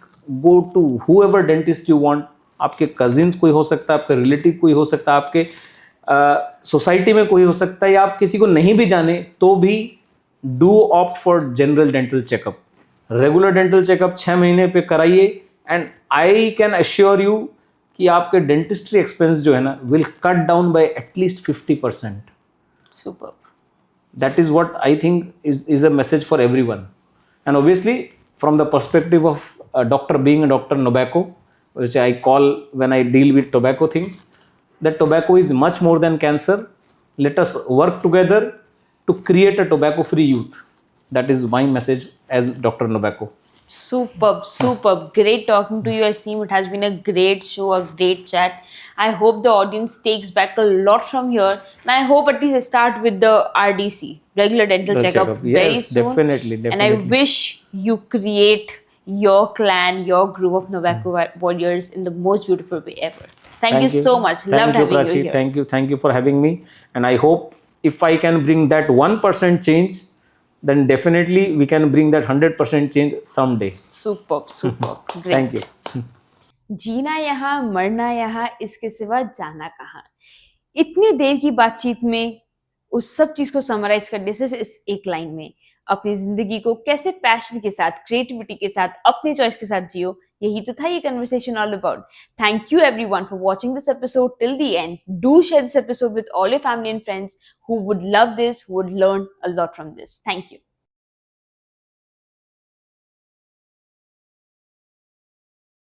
Speaker 1: go to whoever dentist you want. आपके cousins कोई हो सकता है, आपका relative कोई हो सकता है, आपके सोसाइटी में कोई हो सकता है, या आप किसी को नहीं भी जाने तो भी do opt for general dental checkup. Regular dental checkup 6 महीने पे कराइए, and I can assure you कि आपके डेंटिस्ट्री एक्सपेंस जो है ना will cut down by at least 50%.
Speaker 2: Superb.
Speaker 1: That is what I think is a message for everyone. And obviously, from the perspective of a doctor, being a doctor Nobacco, which I call when I deal with tobacco things, that tobacco is much more than cancer. Let us work together to create a tobacco-free youth. That is my message as Dr. Nobacco.
Speaker 2: Superb, superb. Great talking to you, Asim. It has been a great show, a great chat. I hope the audience takes back a lot from here. And I hope at least I start with the RDC, regular dental
Speaker 1: The
Speaker 2: checkup,
Speaker 1: checkup.
Speaker 2: very
Speaker 1: Yes,
Speaker 2: soon.
Speaker 1: definitely,
Speaker 2: And I
Speaker 1: definitely.
Speaker 2: wish you create your clan, your group of Nobacco warriors in the most beautiful way ever. Thank you so much.
Speaker 1: Thank
Speaker 2: Loved
Speaker 1: you,
Speaker 2: having
Speaker 1: Prachi.
Speaker 2: you here.
Speaker 1: Thank you for having me. And I hope if I can bring that 1% change, then definitely we can bring that 100% change someday.
Speaker 2: Superb, superb. Great.
Speaker 1: Thank you.
Speaker 2: जीना यहाँ, मरना यहाँ, इसके सिवा जाना कहाँ. इतनी देर की बातचीत में उस सब चीज को समराइज करने सिर्फ इस एक लाइन में, अपनी जिंदगी को कैसे पैशन के साथ, क्रिएटिविटी के साथ, अपने चॉइस के साथ जियो, यही तो था ये conversation all about. Thank you everyone for watching this episode till the end. Do share this episode with all your family and friends who would love this, who would learn a lot from this. Thank you.